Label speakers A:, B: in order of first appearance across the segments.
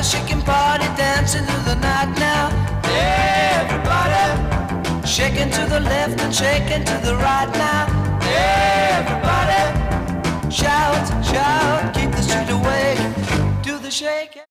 A: shaking party, dancing through the night now. Everybody, shaking to the left and shaking to the right now. Everybody, shout, shout, keep the street awake. Do the shake.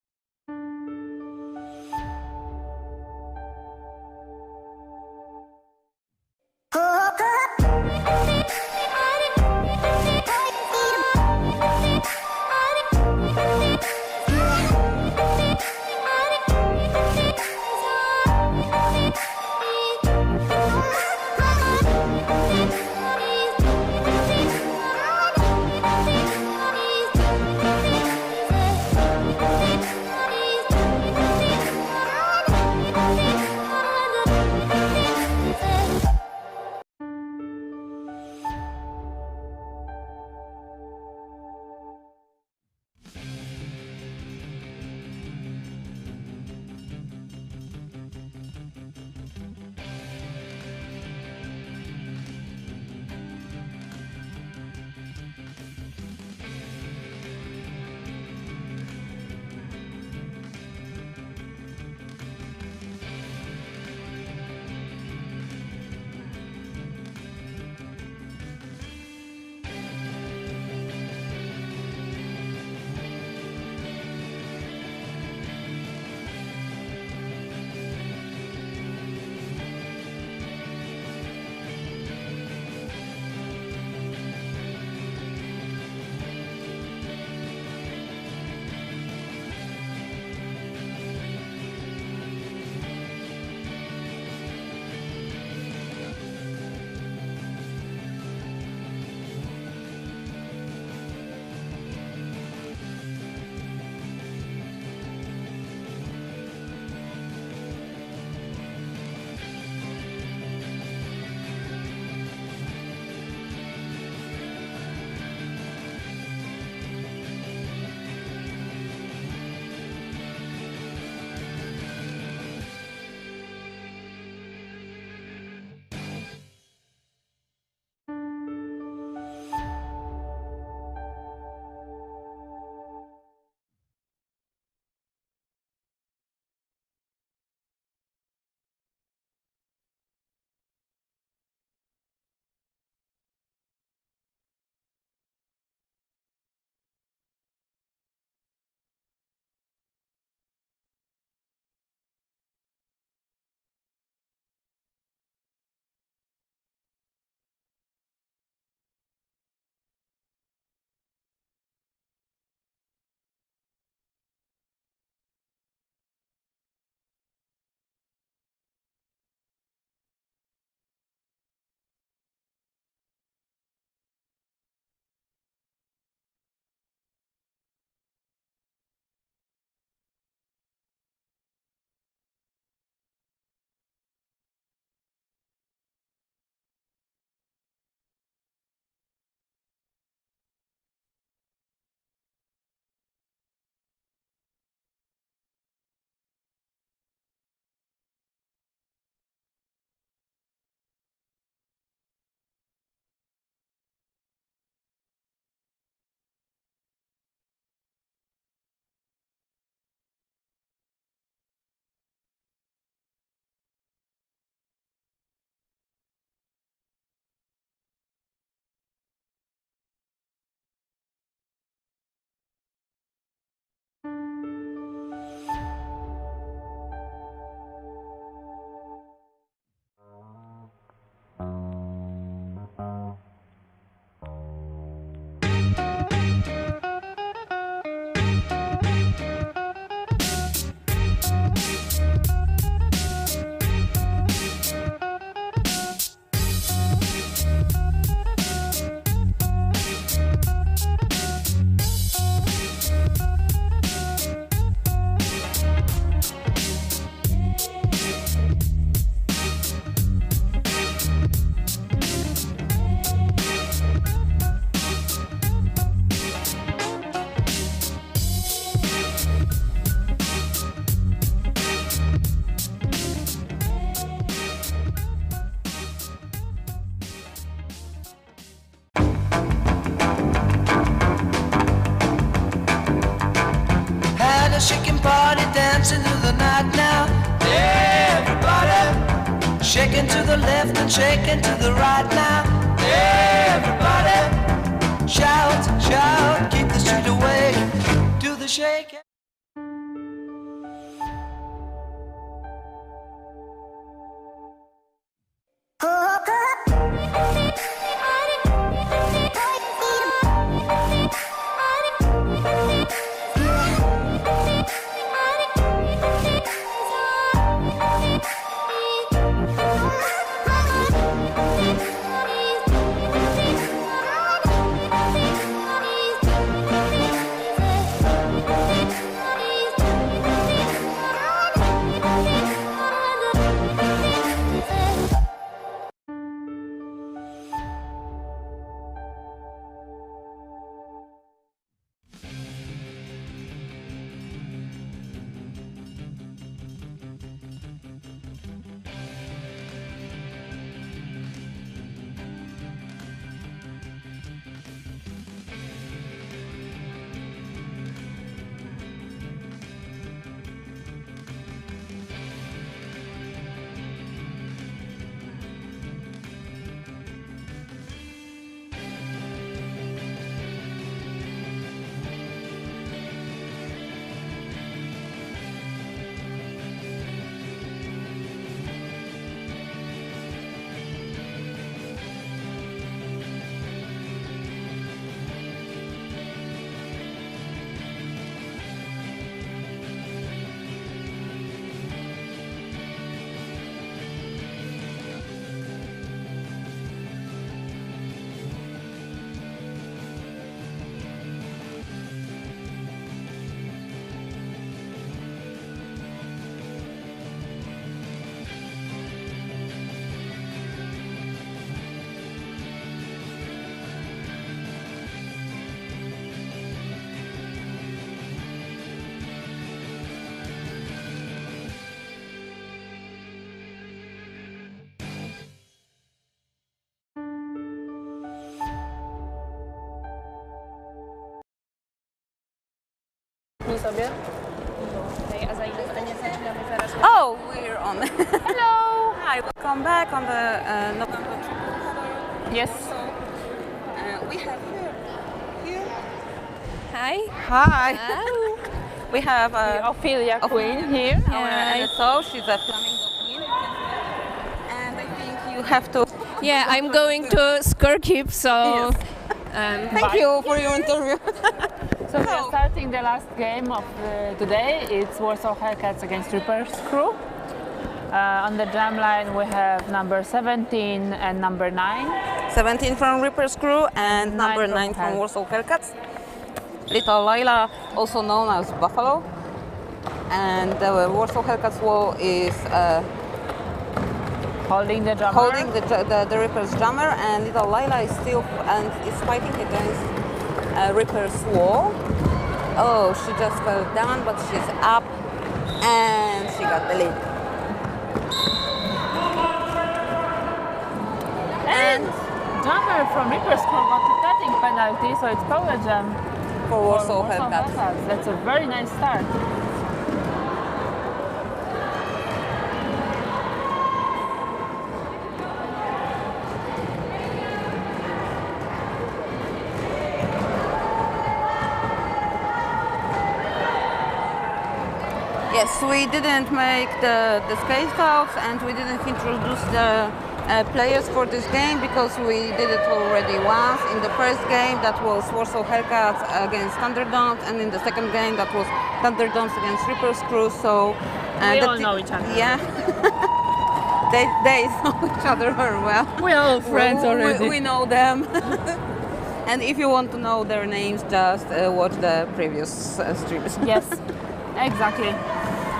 A: shaking party, dancing through the night now. Everybody, shaking to the left and shaking to the right now. Everybody, shout, shout, keep the street awake, do the shake.
B: Sobie.
C: Okay, a za ile zdanie zaczynamy zaraz?
B: Oh, we're on.
C: Hello!
B: Hi, welcome back on the November
C: Yes.
B: we have here.
C: Hi.
B: Hi.
C: Hello.
B: We have
C: Ophelia Queen here.
B: and so she's a flamingo queen, you can see. And I think you have to.
C: Yeah, I'm going to scorekeep, so
B: Yes. Thank you for your interview.
D: So we are starting the last game of today. It's Warsaw Hellcats against Reaper's Crew. On the jam line we have number 17 and number 9.
B: 17 from Reaper's Crew and number 9 from Warsaw Hellcats. Little Lila, also known as Buffalo. And the Warsaw Hellcats wall is
D: Holding the drummer.
B: holding the Reaper's drummer, and Little Lila is still and is fighting against Reaper's wall. Oh, she just fell down, but she's up and she got the lead.
D: And drummer from Reaper's Crew got a cutting penalty, so it's power jam
B: For Warsaw Hellcats.
D: Hellcats. That's a very nice start.
B: Yes, we didn't make the skate outs and we didn't introduce the players for this game because we did it already once. In the first game that was Warsaw Hellcats against ThunderDoms, and in the second game that was ThunderDoms against Reaper's Crew. So
D: We all know each other.
B: Yeah, they know each other very well.
D: We're all friends already.
B: We know them. And if you want to know their names, just watch the previous streams.
D: Yes, exactly.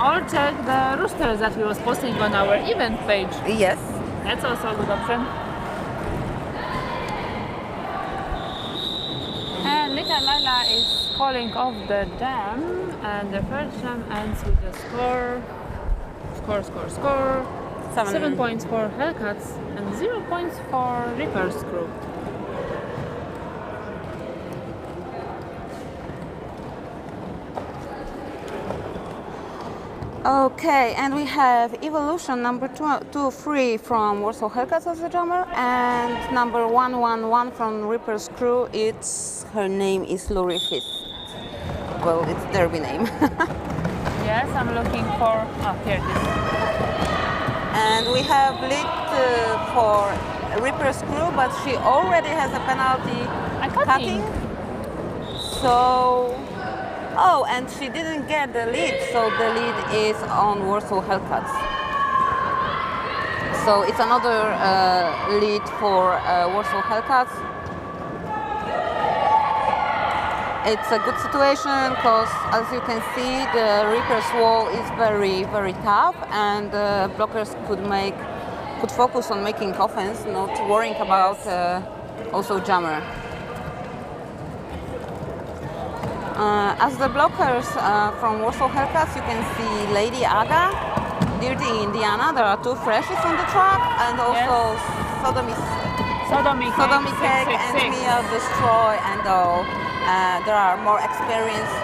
D: Or check the roosters that we was posting on our event page.
B: Yes.
D: That's also a good option. And Little Lila is calling off the jam, and the first jam ends with a score. 7 points for Hellcats and 0 points for Reaper's Crew.
B: Okay, and we have Evolution number 2-3 from Warsaw Hellcats as a drummer, and number 111 from Reaper's Crew. Her name is Lori Fist. Well, it's derby name.
D: Yes, I'm looking for. Oh, here it is.
B: And we have lead for Reaper's Crew, but she already has a penalty cutting. So, oh, and she didn't get the lead, so the lead is on Warsaw Hellcats. So it's another lead for Warsaw Hellcats. It's a good situation because, as you can see, the Reaper's wall is very, very tough, and blockers could focus on making offense, not worrying about also jammer. As the blockers from Warsaw Hellcats, you can see Lady Aga, Dirty Indiana. There are two freshies on the track, and also Sodomy Cake and Mia Destroy and all. There are more experienced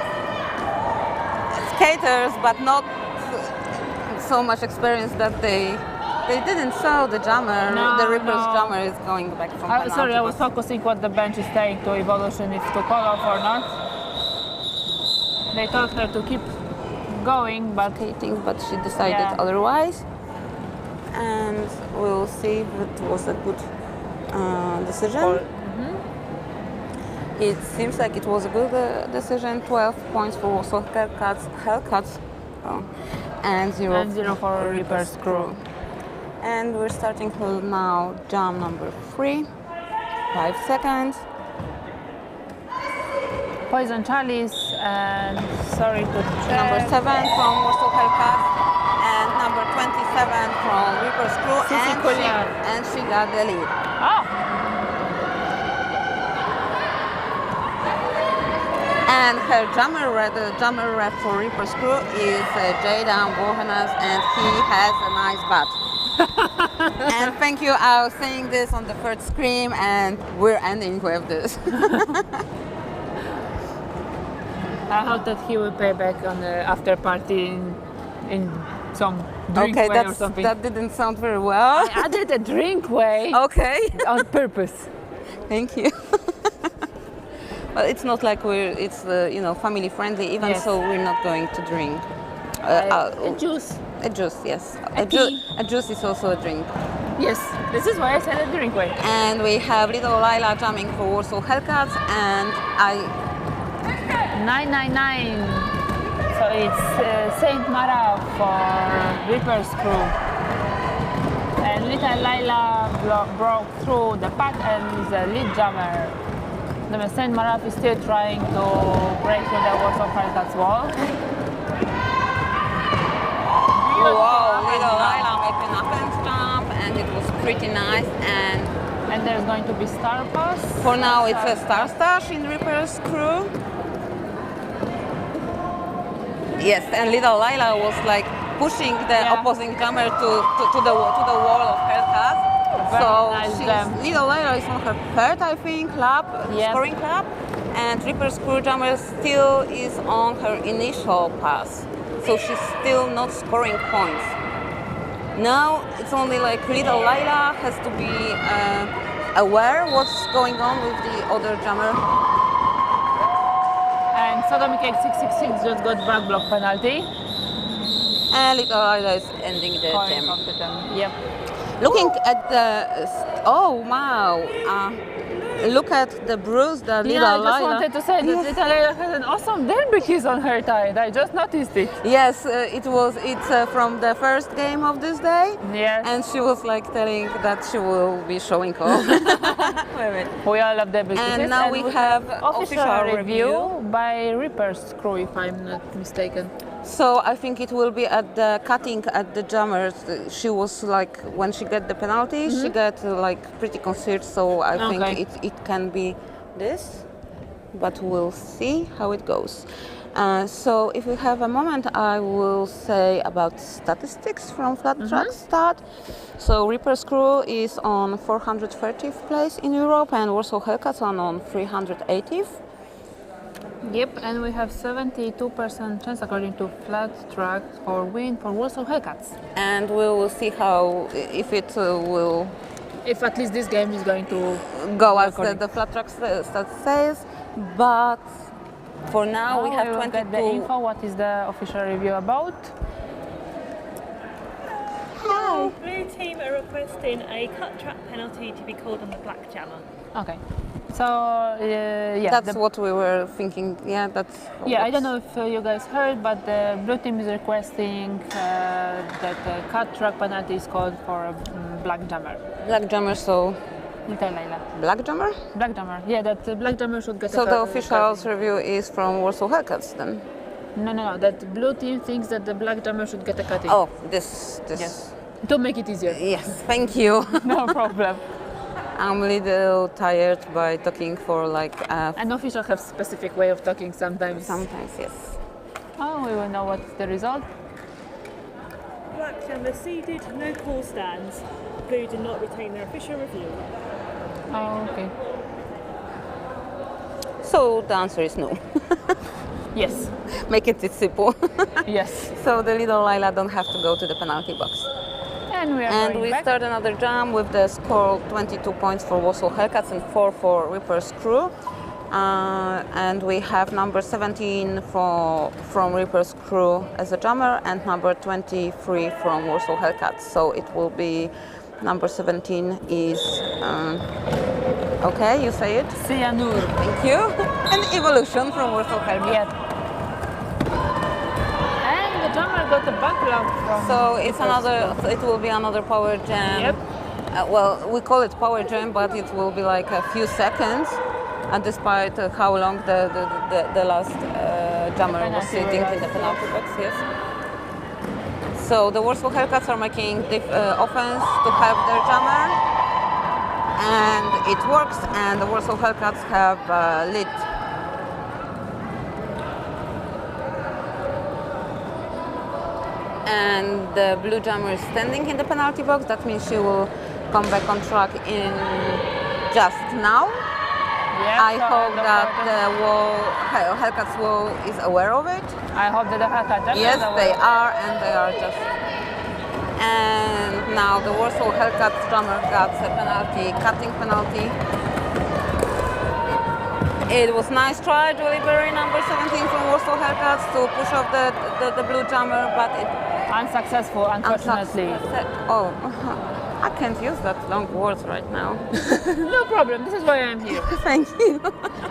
B: skaters, but not so much experience that they didn't show the jammer. The Reaper's jammer is going back from penalty.
D: Sorry, I was focusing what the bench is saying to Evolution, if to call off or not. They told her to keep going, but
B: she decided otherwise. And we'll see if it was a good decision. It seems like it was a good decision. 12 points for Warsaw Hellcats, and 0 for Reaper's Crew. And we're starting now jam number 3. 5 seconds.
D: Poison Chalice, and sorry to check.
B: Number 7 from Warsaw Hellcats, and number 27 from Reaper's Crew, and she got the lead.
D: Oh.
B: And her the jammer ref for Reaper's Crew is Jaydan Bohenas, and he has a nice bat. And thank you, I was saying this on the third scream, and we're ending with this.
D: I hope that he will pay back on the after party in some drink way or something.
B: That didn't sound very well.
D: I added a drink way.
B: Okay.
D: On purpose.
B: Thank you. Well, it's not like it's family friendly. Even so, we're not going to drink.
D: A juice.
B: A juice, yes. A juice is also a drink.
D: Yes, this is why I said a drink way.
B: And we have little Lila jamming for Warsaw Hellcats, and
D: 999. So it's Saint Mara for Reaper's Crew. And little Lila broke through the pack and is a lead jammer. The Saint Mara is still trying to break through the Warsaw Hellcats wall.
B: Wow, little Lila making up and jump, and it was pretty nice. And
D: there's going to be star pass.
B: For now, it's a star stash in Reaper's Crew. Yes, and little Lila was like pushing the opposing jammer to the wall of Hellcats. So nice little Lila is on her third, I think, scoring lap, and Reaper's Crew jammer still is on her initial pass. So she's still not scoring points. Now it's only like little Lila has to be aware what's going on with the other jammer.
D: And Sodomy Cake 666 just got back block penalty.
B: And little Lila is ending the jam.
D: Yep.
B: Looking at oh wow, look at the bruise that little Lila.
D: I just wanted to say that little Lila has an awesome derby kiss on her thigh. I just noticed it.
B: Yes, it's from the first game of this day.
D: Yes.
B: And she was like telling that she will be showing off.
D: We all love derby kisses.
B: And now we have official review
D: by Reaper's Crew, if I'm not mistaken.
B: So I think it will be at the cutting at the jammers. She was like, when she got the penalty, she got like pretty concerned. So I think it can be this, but we'll see how it goes. So if we have a moment, I will say about statistics from flat track start. So Reaper's Crew is on 430th place in Europe, and Warsaw Hellcats on 380th.
D: Yep, and we have 72% chance according to flat track for win for Warsaw Hellcats.
B: And we will see how, if it will
D: If at least this game is going to
B: go as
D: according.
B: the flat track stat says. But for now we have
D: will
B: 22.
D: get the info. What is the official review about?
E: Hi. Blue team are requesting a cut track penalty to be called on the black jammer.
D: Okay. So yeah,
B: That's what we were thinking. Yeah, that's.
D: yeah. I don't know if you guys heard, but the blue team is requesting that the cut track penalty is called for a black jammer.
B: Black jammer, so
D: Little Layla.
B: black jammer.
D: Black jammer. Yeah, that black jammer should get.
B: So
D: a
B: the official review is from Warsaw Hellcats then.
D: No. That blue team thinks that the black jammer should get a cutting.
B: Oh, this.
D: Yes. To make it easier.
B: Yes, thank you.
D: No problem.
B: I'm a little tired by talking for like.
D: An official have specific way of talking sometimes.
B: Sometimes, yes.
D: Oh, we will know what's the result.
E: Black jammer ceded, no call stands. Blue did not retain their official review.
D: Oh, okay.
B: So the answer is no.
D: Yes.
B: Make it simple.
D: Yes.
B: So the little Lila don't have to go to the penalty box.
D: And we are
B: And
D: going
B: we
D: back.
B: start another jam with the score 22 points for Warsaw Hellcats and 4 for Reaper's Crew. And we have number 17 from Reaper's Crew as a jammer and number 23 from Warsaw Hellcats. So it will be number 17 is, okay, you say it?
D: Cyanur.
B: Thank you. An evolution from Warsaw Hellcats.
D: Yeah. And the jammer got a backlog from.
B: So it's another. It will be another power jam.
D: Yep.
B: Well, we call it power jam, but it will be like a few seconds. And despite how long the last jammer was
D: penalty
B: sitting in the penalty box, yes. So the Warsaw Hellcats are making offense to help their jammer, and it works. And the Warsaw Hellcats have lead. And the blue jammer is standing in the penalty box. That means she will come back on track in just now.
D: Yeah,
B: I hope that the Hellcats wall is aware of it.
D: I hope that the Hellcat jammer
B: Yes,
D: is aware.
B: they are, and they are just. And now the Warsaw Hellcats drummer got a penalty, cutting penalty. It was nice try, Julie Berry, number 17 from Warsaw Hellcats, to push off the blue jammer, but it
D: Unsuccessful, unfortunately.
B: Oh, I can't use that long words right now.
D: No problem. This is why I'm here.
B: Thank you.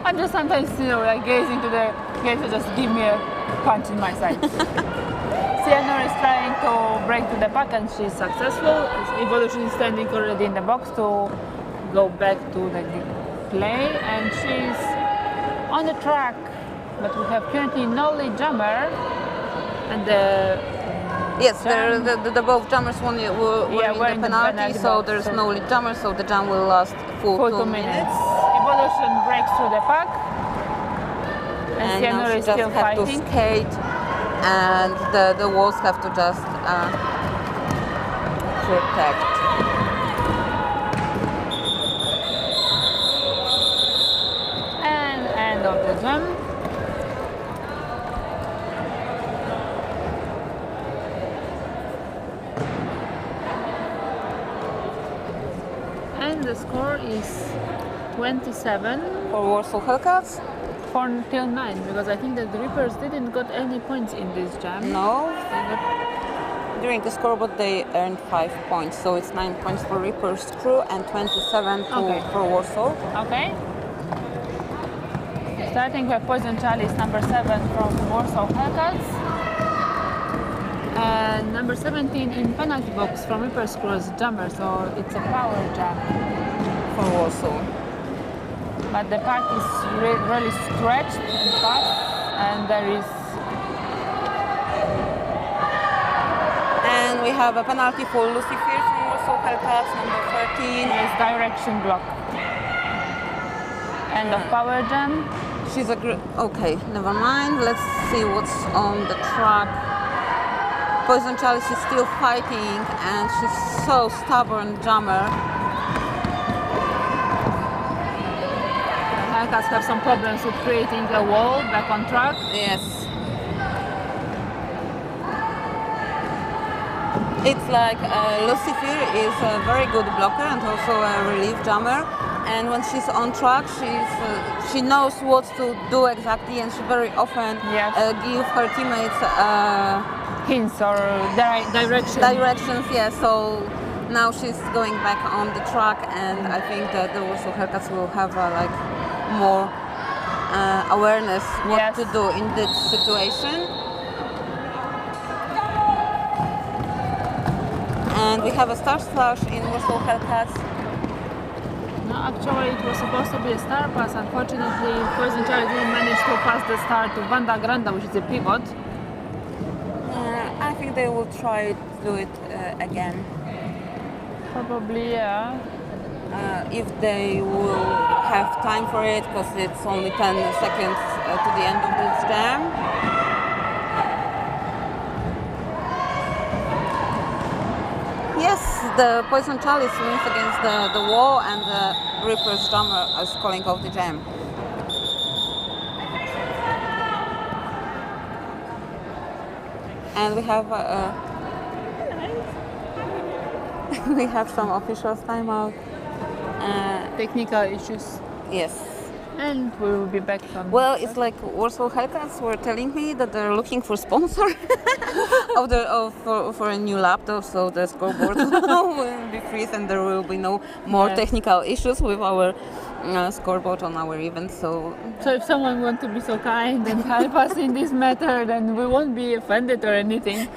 D: I'm just sometimes, like gazing to the game to just give me a punch in my side. Cyanur is trying to break to the pack and she's successful. Evolution is standing already in the box to go back to the play, and she's on the track. But we have currently no lead jammer, and
B: Yes, the both jammers were in the penalty, so
D: box,
B: there's
D: so
B: no lead jammer, so the jam will last full 2 minutes.
D: Evolution breaks through the pack, and
B: And now
D: Cyanur
B: she
D: is
B: just
D: still
B: have
D: fighting.
B: to skate, and the walls have to just protect.
D: And end of the jam. And the score is 27
B: For Warsaw Hellcats?
D: for till 9, because I think that the Reapers didn't got any points in this jam.
B: No. During the scoreboard they earned 5 points, so it's 9 points for Reaper's Crew and 27 for Warsaw.
D: Okay. Starting with Poison Chalice, number 7 from Warsaw Hellcats. And number 17 in penalty box from Reaper's Crew's jammer, so it's a power jam.
B: For Warsaw.
D: But the pack is really stretched and fast, and there is.
B: And we have a penalty for Lucifer from Warsaw Hellcats, number 13.
D: There is direction block. End of power jam.
B: She's a okay, never mind. Let's see what's on the track. Poison Chalice is still fighting, and she's so stubborn jammer.
D: Hellcats have some problems with creating a wall back on track.
B: Yes. It's like Lucifer is a very good blocker and also a relief jammer. And when she's on track, she knows what to do exactly, and she very often
D: Yes.
B: give her teammates
D: Hints or direction.
B: directions. Yeah, so now she's going back on the track, and I think that the Warsaw Hellcats will have like more awareness what
D: Yes.
B: to do in this situation. And we have a start slash in Warsaw Hellcats.
D: No, actually it was supposed to be a star pass. Unfortunately, Poison Child didn't manage to pass the star to Vanda Granda, which is a pivot.
B: I think they will try to do it again.
D: Probably, yeah.
B: If they will have time for it, because it's only 10 seconds to the end of this jam. Yes, the Poison Chalice wins against the wall, and the Reaper's Jammer is calling off the jam. And we have we have some officials timeout.
D: Technical issues.
B: Yes.
D: And we will be back on.
B: Well, it's like Warsaw Hellcats were telling me that they're looking for sponsor for a new laptop, so the scoreboard will be free and there will be no more
D: Yes.
B: technical issues with our scoreboard on our event. So
D: So if someone wants to be so kind and help us in this matter, then we won't be offended or anything.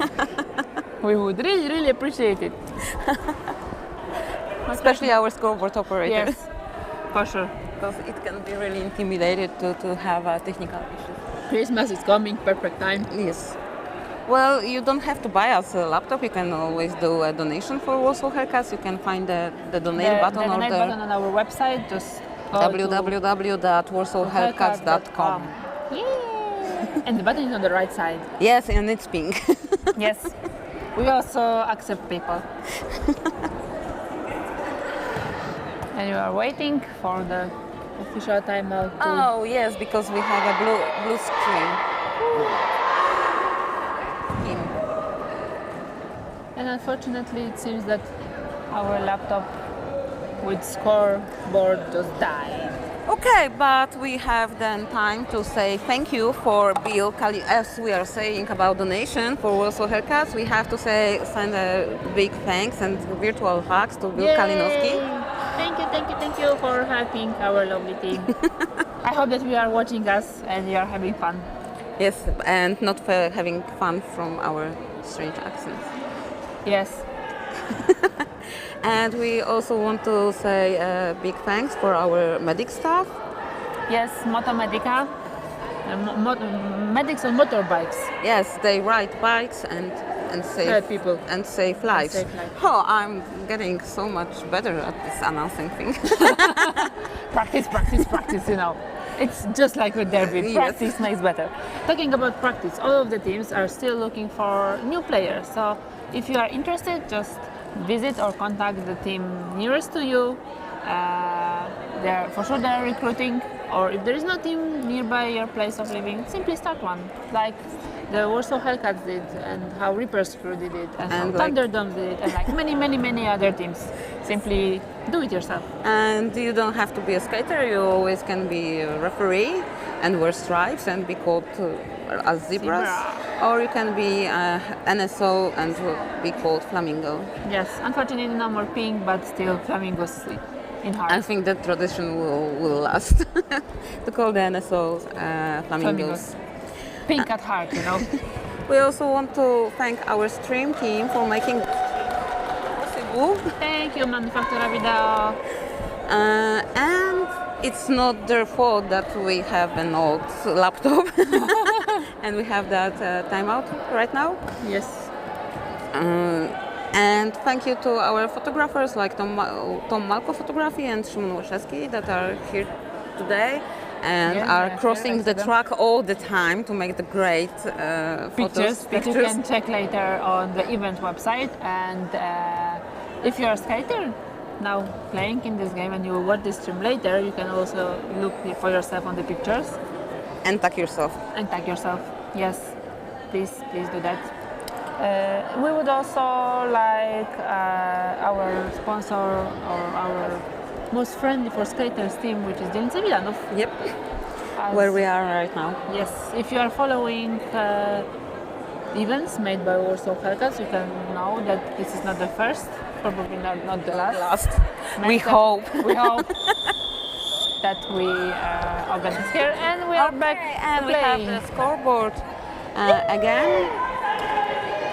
D: We would really, really appreciate it.
B: especially our scoreboard operator,
D: Yes, for sure.
B: because it can be really intimidated to have technical issues.
D: Christmas is coming, perfect time.
B: Yes. Well, you don't have to buy us a laptop. You can always do a donation for Warsaw Hellcats. You can find the donate button
D: the
B: on
D: donate
B: the
D: button on our website. Just go to
B: www.warsawhellcats.com.
D: Yeah. And the button is on the right side.
B: Yes, and it's pink.
D: Yes. We also accept PayPal. And you are waiting for the official timeout to...
B: Oh yes, because we have a blue screen.
D: And unfortunately, it seems that our laptop with scoreboard just died.
B: Okay, but we have then time to say thank you for Bill Kali. As we are saying about donation for Warsaw Hellcats, we have to send a big thanks and virtual hugs to Bill Kalinowski.
D: Thank you for helping our lovely team. I hope that you are watching us and you are having fun.
B: Yes, and not for having fun from our strange accents.
D: Yes.
B: And we also want to say big thanks for our medic staff.
D: Yes, Motomedica. Medics on motorbikes.
B: Yes, they ride bikes and save
D: Help people.
B: and save lives.
D: save lives.
B: Oh, I'm getting so much better at this announcing thing.
D: Practice, you know. It's just like with derby.
B: Yes.
D: Practice makes better. Talking about practice, all of the teams are still looking for new players. So if you are interested, just visit or contact the team nearest to you. For sure they're recruiting, or if there is no team nearby your place of living, simply start one. Like the Warsaw Hellcats did, and how Reaper's Crew did it, and how
B: And like-
D: ThunderDoms did it, and like many other teams. Simply do it yourself.
B: And you don't have to be a skater, you always can be a referee and wear stripes and be called as zebras.
D: Zebra.
B: Or you can be NSO and be called flamingo.
D: Yes, unfortunately no more pink, but still flamingos in heart.
B: I think that tradition will last to call the NSOs flamingos.
D: Pink at heart, you know.
B: We also want to thank our stream team for making it possible.
D: Thank you, Manufactura Video.
B: And it's not their fault that we have an old laptop and we have that timeout right now.
D: Yes.
B: And thank you to our photographers like Tom Malko Photography and Szymon Warszawski that are here today and
D: Yes,
B: are
D: yes,
B: crossing
D: yes, I
B: the
D: see them.
B: track all the time to make the great
D: Pictures that you
B: pictures.
D: can check later on the event website. And if you're a skater, now playing in this game and you watch the stream later, you can also look for yourself on the pictures
B: And tag yourself.
D: and tag yourself. Yes, please do that. We would also like our sponsor or our most friendly for skaters team, which is Piekielne Wilanów.
B: Yep.
D: As-
B: Where we are right now.
D: Yes, if you are following events made by Warsaw Hellcats, you can know that this is not the first, probably not the last.
B: We
D: Next
B: hope.
D: We hope that we organize here, and we are back
B: And we
D: playing.
B: have the scoreboard again.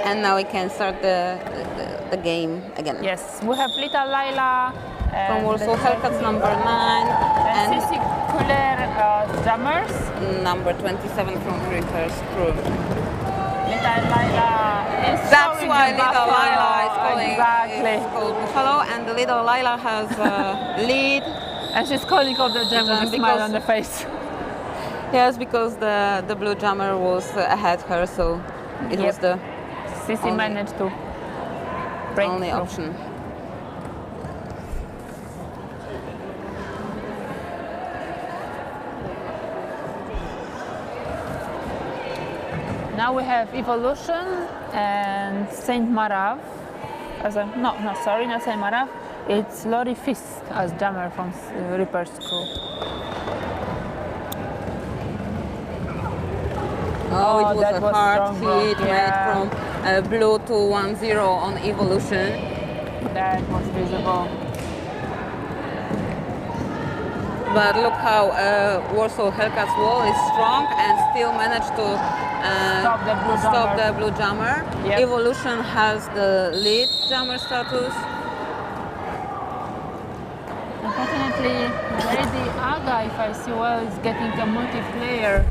B: And now we can start the game again.
D: Yes, we have little Laila
B: From Warsaw Hellcats number 9
D: and
B: and
D: Sissy Cooler drummers.
B: number 27 from Reapers crew.
D: Little Laila is
B: That's
D: showing
B: why
D: the
B: little
D: buffalo.
B: Lila is calling
D: Exactly.
B: it's called Buffalo, and the little Lila has lead.
D: And she's calling all the jam with a smile
B: because-
D: on the face.
B: Yes, because the blue jammer was ahead her, so it was
D: Yep.
B: the
D: Sissy
B: Only-
D: managed to break
B: only
D: through.
B: option.
D: Now we have Evolution and Saint Marav. Sorry, not Saint Marav. It's Lori Fisk as jammer from Reaper's crew.
B: Oh, it was
D: that
B: a
D: was
B: hard
D: strong blow.
B: hit made
D: Yeah.
B: from blue to 1-0 on Evolution.
D: That was visible.
B: But look how Warsaw Hellcats wall is strong and still managed to
D: Stop the blue
B: stop
D: jammer.
B: the blue jammer.
D: Yep.
B: Evolution has the lead jammer status.
D: Unfortunately, Lady Aga, if I see well, is getting a multiplayer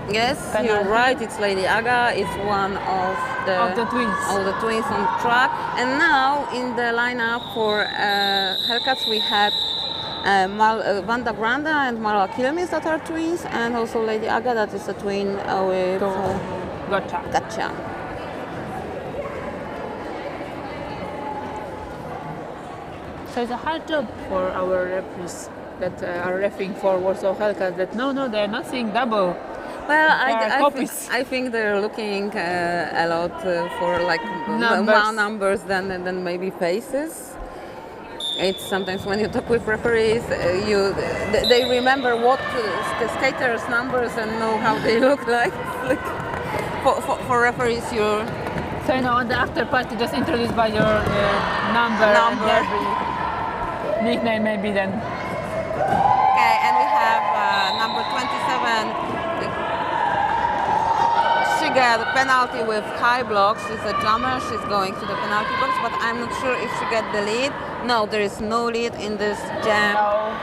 B: Yes,
D: Penalty.
B: you're right. It's Lady Aga. It's one of
D: the twins.
B: on track. And now in the lineup for Hellcats we had Wanda Granda and Marla Kilmis that are twins, and also Lady Aga that is a twin with
D: Gotcha.
B: Gotcha.
D: So it's a hard job for our referees that are reffing for Warsaw Hellcats that no, they're not seeing double.
B: Well,
D: There are copies.
B: I think they're looking a lot for like
D: Numbers.
B: more numbers than maybe faces. It's sometimes when you talk with referees, they remember what the skaters' numbers and know how they look like. Like for referees, you're
D: So on the after party, just introduce by your number.
B: Number.
D: And every nickname maybe then.
B: okay. And we have number 27. She got a penalty with high blocks. She's a jammer. She's going to the penalty box, but I'm not sure if she got the lead. No, there is no lead in this jam.
D: No.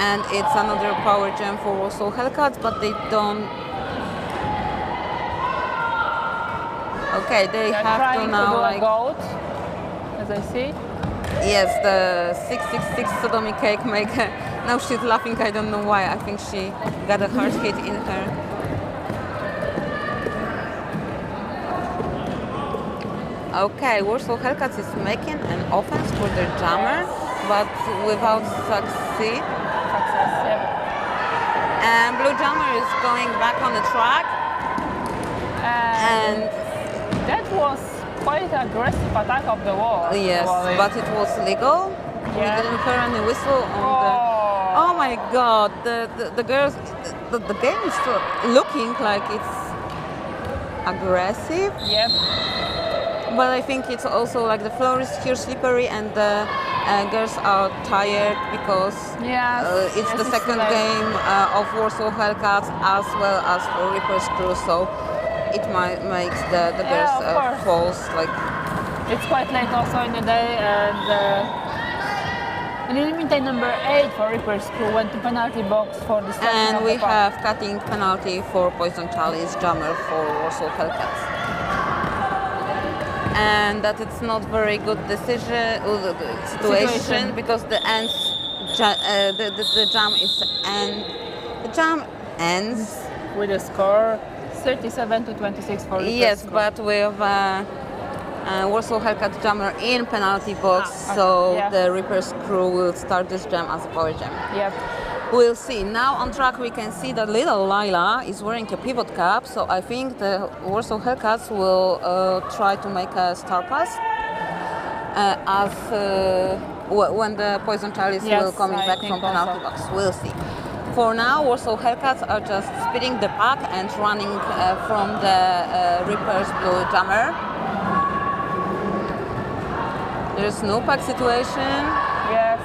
B: And it's another power jam for Warsaw Hellcats, but they don't. Okay, they
D: They're
B: have to
C: trying
B: now
C: to do
B: like
C: a BOUT, as I see.
B: yes, the 666 sodomy cake maker. Now she's laughing. I don't know why. I think she got a hard hit in her. Okay, Warsaw Hellcats is making an offense for their jammer, but without succeed.
C: Success, yeah.
B: And blue jammer is going back on the track, and
C: That was quite aggressive attack of the wall.
B: yes,
C: Wally.
B: but it was legal. We
C: Yeah.
B: didn't hear any whistle on the. Oh my God! The girls, the game is still looking like it's aggressive,
C: Yep.
B: but I think it's also like the floor is here slippery and the girls are tired because
C: Yes.
B: it's the
C: yes,
B: second
C: like-
B: game of Warsaw Hellcats as well as for Reaper's crew, so it might makes the girls
C: of course.
B: falls like.
C: It's quite late also in the day, and in the meantime, number 8 for Reaper's crew went to penalty box for the starting
B: And
C: of
B: we
C: the part.
B: have cutting penalty for Poison Charlie's jammer for Warsaw Hellcats. And that it's not very good decision situation because the jam is the jam ends.
C: With a score 37 to 26 for Reaper's
B: Yes,
C: crew.
B: but with Warsaw Hellcat jammer in penalty box, so
D: yeah.
B: the Reaper's crew will start this jam as a power jam.
D: Yep.
B: We'll see. Now on track we can see that little Lila is wearing a pivot cap, so I think the Warsaw Hellcats will try to make a star pass when the Poison Chalice will coming
D: I
B: back
D: think
B: from penalty
D: also.
B: box. We'll see. For now, Warsaw Hellcats are just speeding the pack and running from the Reaper's blue jammer. There's no pack situation.
D: Yes.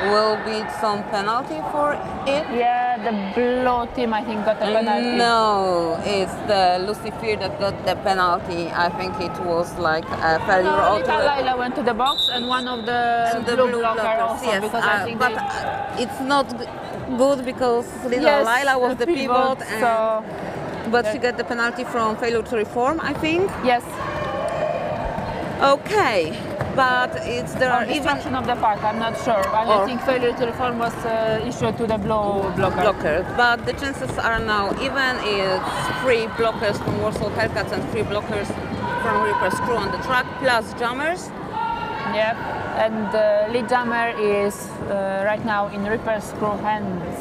B: Will be some penalty for it.
D: Yeah, the blue team I think got a penalty.
B: No, it's the Lucifer that got the penalty. I think it was like a failure
D: No,
B: of
D: Little Lila went to the box and one of the, blue blocker also
B: yes,
D: because I think
B: but it's not good because little Lila was the pivot, and,
D: so
B: but she got the penalty from failure to reform, I think.
D: yes.
B: Okay, but there
D: Or
B: are even
D: destruction of the pack, I'm not sure. And
B: Or-
D: I think failure to reform was issued to the blue blocker.
B: blockers, but the chances are now even. It's 3 blockers from Warsaw Hellcats and 3 blockers from Reaper's crew on the track, plus jammers.
D: Yep. And the lead jammer is right now in Reaper's crew hands.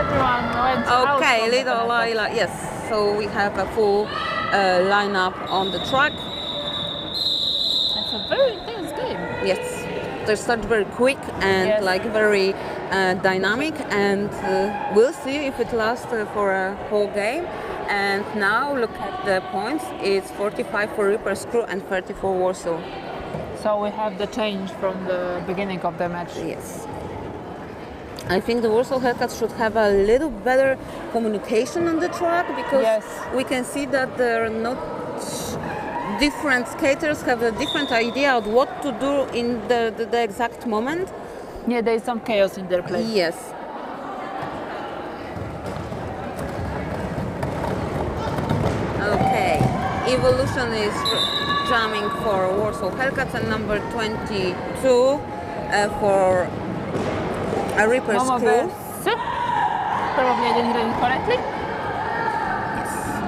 D: Everyone went out
B: Okay,
D: from the
B: little
D: penalty.
B: Lila, yes. So we have a full lineup on the track.
D: It's a very intense game.
B: Yes, they start very quick and
D: Yes.
B: like very dynamic, and we'll see if it lasts for a whole game. And now look at the points. It's 45 for Reaper's crew and 30 for Warsaw.
D: So we have the change from the beginning of the match.
B: Yes. I think the Warsaw Hellcats should have a little better communication on the track, because
D: Yes.
B: we can see that there are not different skaters have a different idea of what to do in the exact moment.
D: Yeah, there is some chaos in their play.
B: Yes. Okay. Evolution is jamming for Warsaw Hellcats and number 22 for a Reaper's
D: Mama
B: crew.
D: Bears. Probably I didn't read it correctly.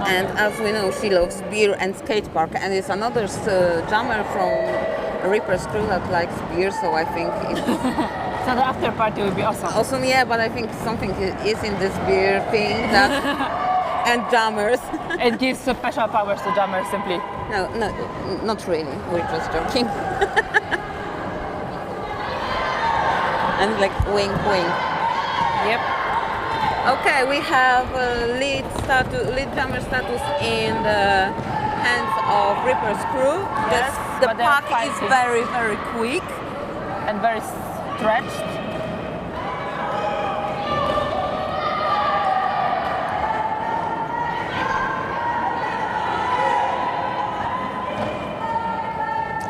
B: And as we know, she loves beer and skate park, and it's another jammer from Reaper's crew that likes beer, so I think it's
D: So the after party will be awesome.
B: awesome. Yeah, but I think something is in this beer thing that and jammers.
D: It gives special powers to jammers simply.
B: No, not really. We're just joking. And like wink, wink.
D: Yep.
B: Okay, we have lead jammer status in the hands of Reaper's crew.
D: Yes,
B: The
D: but they're
B: pack is
D: fighting.
B: very, very quick.
D: And very stretched.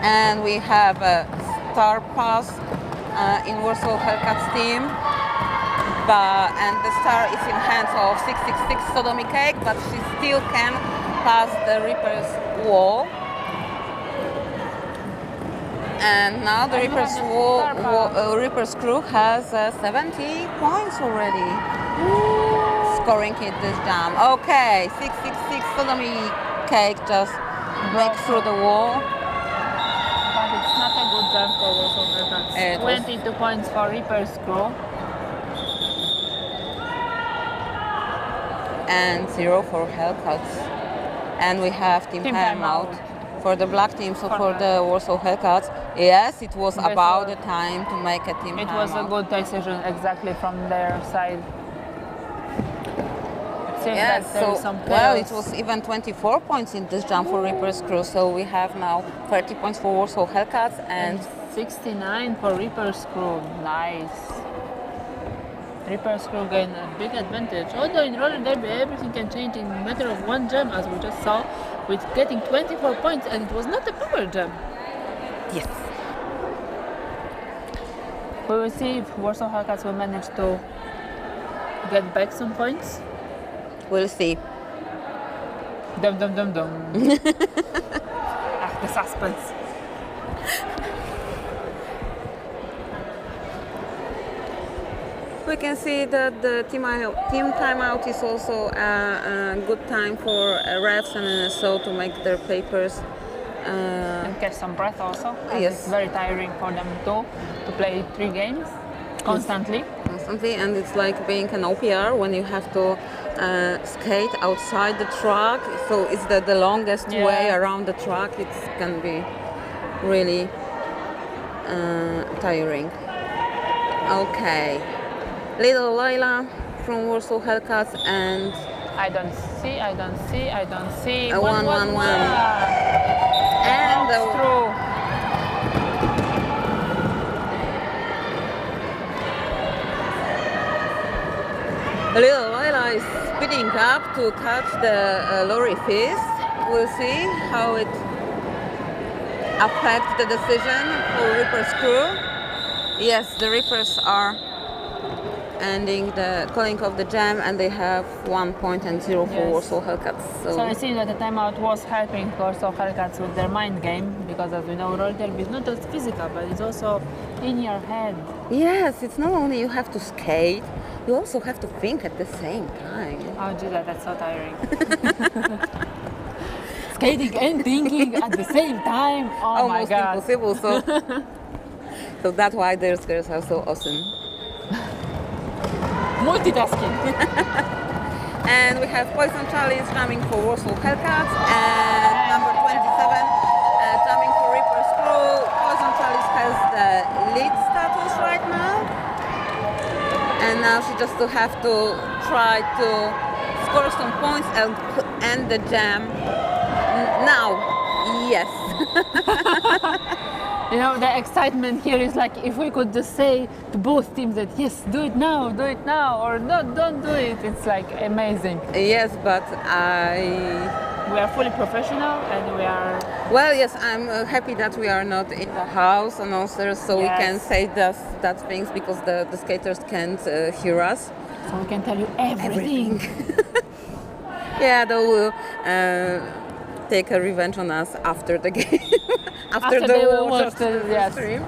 B: And we have a star pass in Warsaw Hellcats team. And the star is in hands of 666 Sodomy Cake, but she still can pass the Reaper's wall. And now the
D: And we have the
B: Reaper's crew has 70 points already. Scoring in this jam. Okay, 666 Sodomy Cake just breaks through the wall.
D: But it's not a good jump for Warsaw
B: It
D: Hellcats.
B: was-
D: 22 points for Reaper's crew.
B: And 0 for Hellcats. And we have team
D: Team
B: timeout
D: timeout.
B: for the black team, so
D: For
B: for
D: the-
B: the Warsaw Hellcats. Yes, it was
D: Before-
B: about the time to make a team
D: It
B: timeout.
D: was a good decision exactly from their side. It seems
B: Yes,
D: that there is some
B: well,
D: chaos.
B: it was even 24 points in this jump for Reaper's crew, so we have now 30 points for Warsaw Hellcats and
D: 69 for Reaper's crew. Nice. Reaper's crew gain a big advantage. Although in roller derby everything can change in a matter of one jam, as we just saw, with getting 24 points, and it was not a power jam.
B: yes.
D: We will see if Warsaw Hellcats will manage to get back some points.
B: We'll see.
D: Dum dum dum dum. The suspense.
B: We can see that the team timeout is also a good time for refs and NSO to make their papers.
D: And catch some breath also. As
B: Yes.
D: It's very tiring for them too to play 3 games constantly.
B: Constantly, and it's like being an OPR when you have to skate outside the track. So it's the longest
D: Yeah.
B: way around the track. It can be really tiring. Okay, little Laila from Warsaw Hellcats and
D: I don't see.
B: A 1-1-1. And
D: That's true.
B: little Laila is speeding up to catch the lorry fist. We'll see how it affects the decision for Reaper's crew. Yes, the Reapers are ending the calling of the jam, and they have 1 point and 0 for
D: Yes.
B: Warsaw Hellcats.
D: So it seems that the timeout was helping Warsaw Hellcats with their mind game, because as we know, roller derby is not just physical, but it's also in your head.
B: Yes, it's not only you have to skate, you also have to think at the same time.
D: Oh, Jesus, that's so tiring. Skating and thinking at the same time. Oh my
B: Almost
D: God.
B: impossible. So that's why their skirts are so awesome.
D: Multitasking.
B: And we have Poison Charlie coming for Warsaw Hellcats and number 27 coming for Reaper's crew. Poison Charlie has the lead status right now, and now she just have to try to score some points and end the jam. Now, yes.
D: You know, the excitement here is like if we could just say to both teams that yes, do it now, or no, don't do it. It's like amazing.
B: Yes, but
D: We are fully professional and we are.
B: well, yes, I'm happy that we are not in the house announcers, so we
D: Yes.
B: can say that things because the skaters can't hear us.
D: So we can tell you everything.
B: Yeah, they will take a revenge on us after the game, after
D: they will
B: watch
D: watch the yes.
B: stream.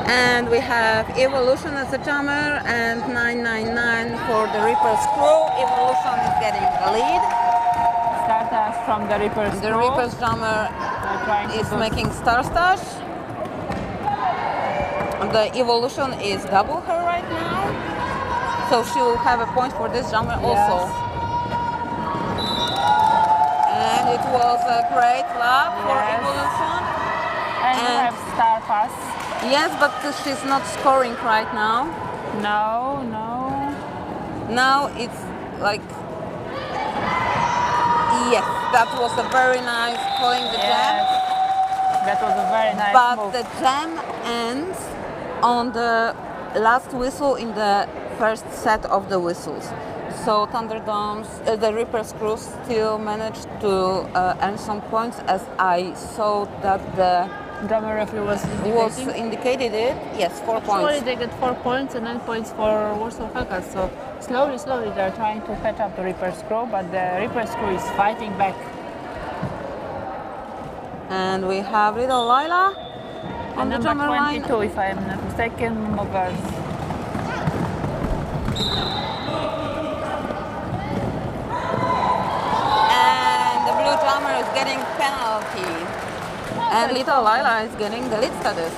B: And we have Evolution as a jammer and 999 for the Reaper's crew. Evolution is getting the lead.
D: Start us from the Reaper's
B: The
D: crew.
B: Reaper's jammer
D: We're trying to
B: is
D: do-
B: making star stash. The Evolution is double her right now, so she will have a point for this jammer also. And it was a great lap for
D: Yes.
B: Evolution.
D: And we
B: and-
D: have Star Pass.
B: Yes, but she's not scoring right now.
D: No.
B: Now it's like, yes, that was a very nice calling the jam.
D: Yes. That was a very nice
B: But
D: move.
B: the jam ends on the last whistle in the first set of the whistles. So ThunderDoms, the Reaper's crew still managed to earn some points, as I saw that the
D: Drummer referee was
B: was
D: indicating.
B: indicated it. Yes, 4
D: Slowly
B: points.
D: they get 4 points and 9 points for Warsaw Hellcats. So slowly they're trying to catch up to Reaper's crew, but the Reaper's crew is fighting back.
B: And we have little Lila on
D: And
B: the
D: number
B: drummer line.
D: 22, if I'm not mistaken, movers.
B: And the blue drummer is getting penalty. And little Lila is getting the lead status.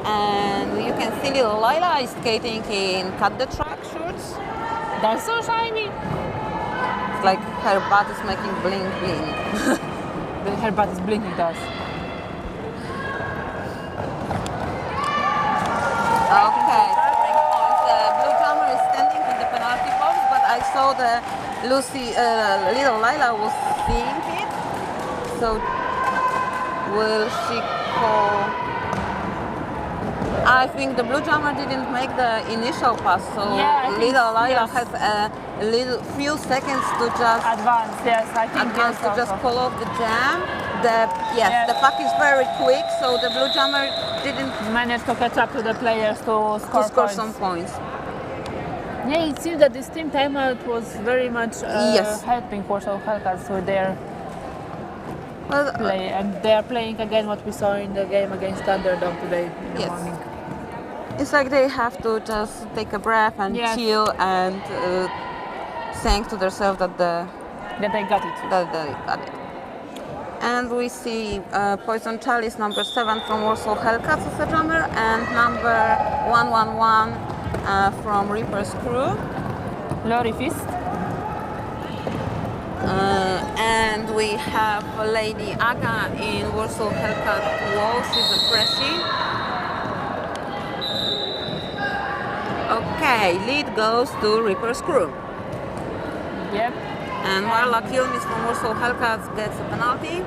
B: And you can see little Lila is skating in cut the track shorts.
D: That's so shiny.
B: It's like her butt is making bling bling.
D: Her butt is blinking to us.
B: Okay, scoring points. The blue drummer is standing in the penalty box, but I saw the little Lila was seeing it. So will she call? I think the blue drummer didn't make the initial pass, so
D: Yeah, I think
B: little Lila
D: yes.
B: has a little few seconds to just
D: Advance, yes, I think
B: advance
D: yes
B: to just
D: also.
B: call off the jam. Yes,
D: Yes.
B: the puck is very quick, so the blue drummer didn't
D: Managed to catch up to the players to score,
B: to score
D: points.
B: some points.
D: Yeah, it seems that this team timeout was very much
B: Yes.
D: helping Warsaw Hellcats with their
B: Well,
C: play, and they are playing again what we saw in the game against ThunderDoms today in the
B: Yes.
C: morning.
B: it's like they have to just take a breath and
C: Yes.
B: chill and think to themselves that
C: That they got it.
B: they got it. And we see Poison Chalice number 7 from Warsaw Hellcats as a drummer, and number 111 from Reaper's Crew.
C: Lori Fist.
B: And we have Lady Aga in Warsaw Hellcat Wall. She's a freshie. Okay, lead goes to Reaper's Crew.
C: Yep.
B: And Marla Kilmis from Warsaw Hellcats gets a penalty.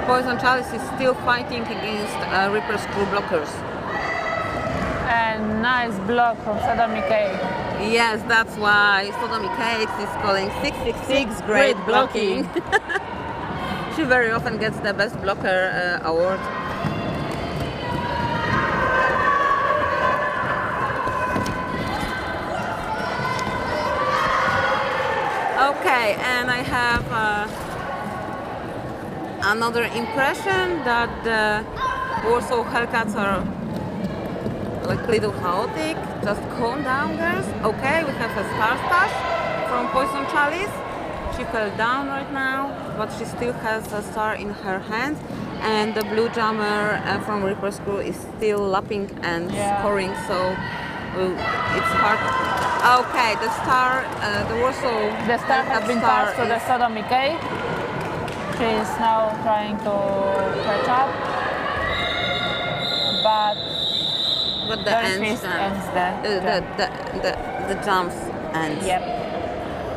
B: Poison Chalice is still fighting against Reaper's Crew blockers.
C: And nice block from Sodomy K.
B: Yes, that's why Sodomy Cakes is calling 666 great blocking. She very often gets the best blocker award. Okay, and I have another impression that the Warsaw Hellcats are like little chaotic. Just calm down, girls. Okay, we have a star stash from Poison Chalice. She fell down right now, but she still has a star in her hand. And the blue jammer from Reaper's Crew is still lapping and scoring, so it's hard. Okay, the star, the Warsaw.
C: The star has been passed to the
B: is-
C: Sodomy K. She is now trying to catch up, but
B: the
C: Lori
B: ends,
C: Fist ends
B: the jumps ends.
C: Yep.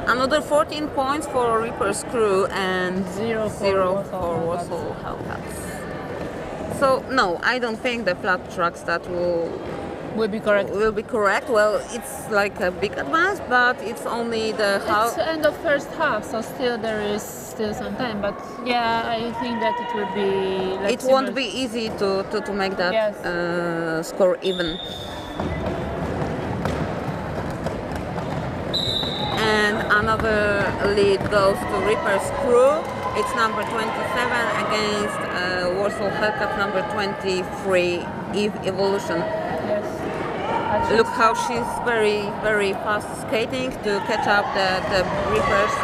B: Another 14 points for Reaper's Crew and
C: Zero for
B: zero
C: Warsaw
B: for Warsaw Hellcats. So no, I don't think the flat tracks that
C: Will be correct.
B: will be correct. Well, it's like a big advance, but it's only the
C: It's the end of first half, so still there is still some time. But yeah, I think that it will be. Like
B: it won't be easy to make that
C: Yes.
B: score even. And another lead goes to Reaper's Crew. It's number 27 against Warsaw Hellcat number 23, Eve Evolution.
C: Yes.
B: Look how she's very fast skating to catch up the Reapers.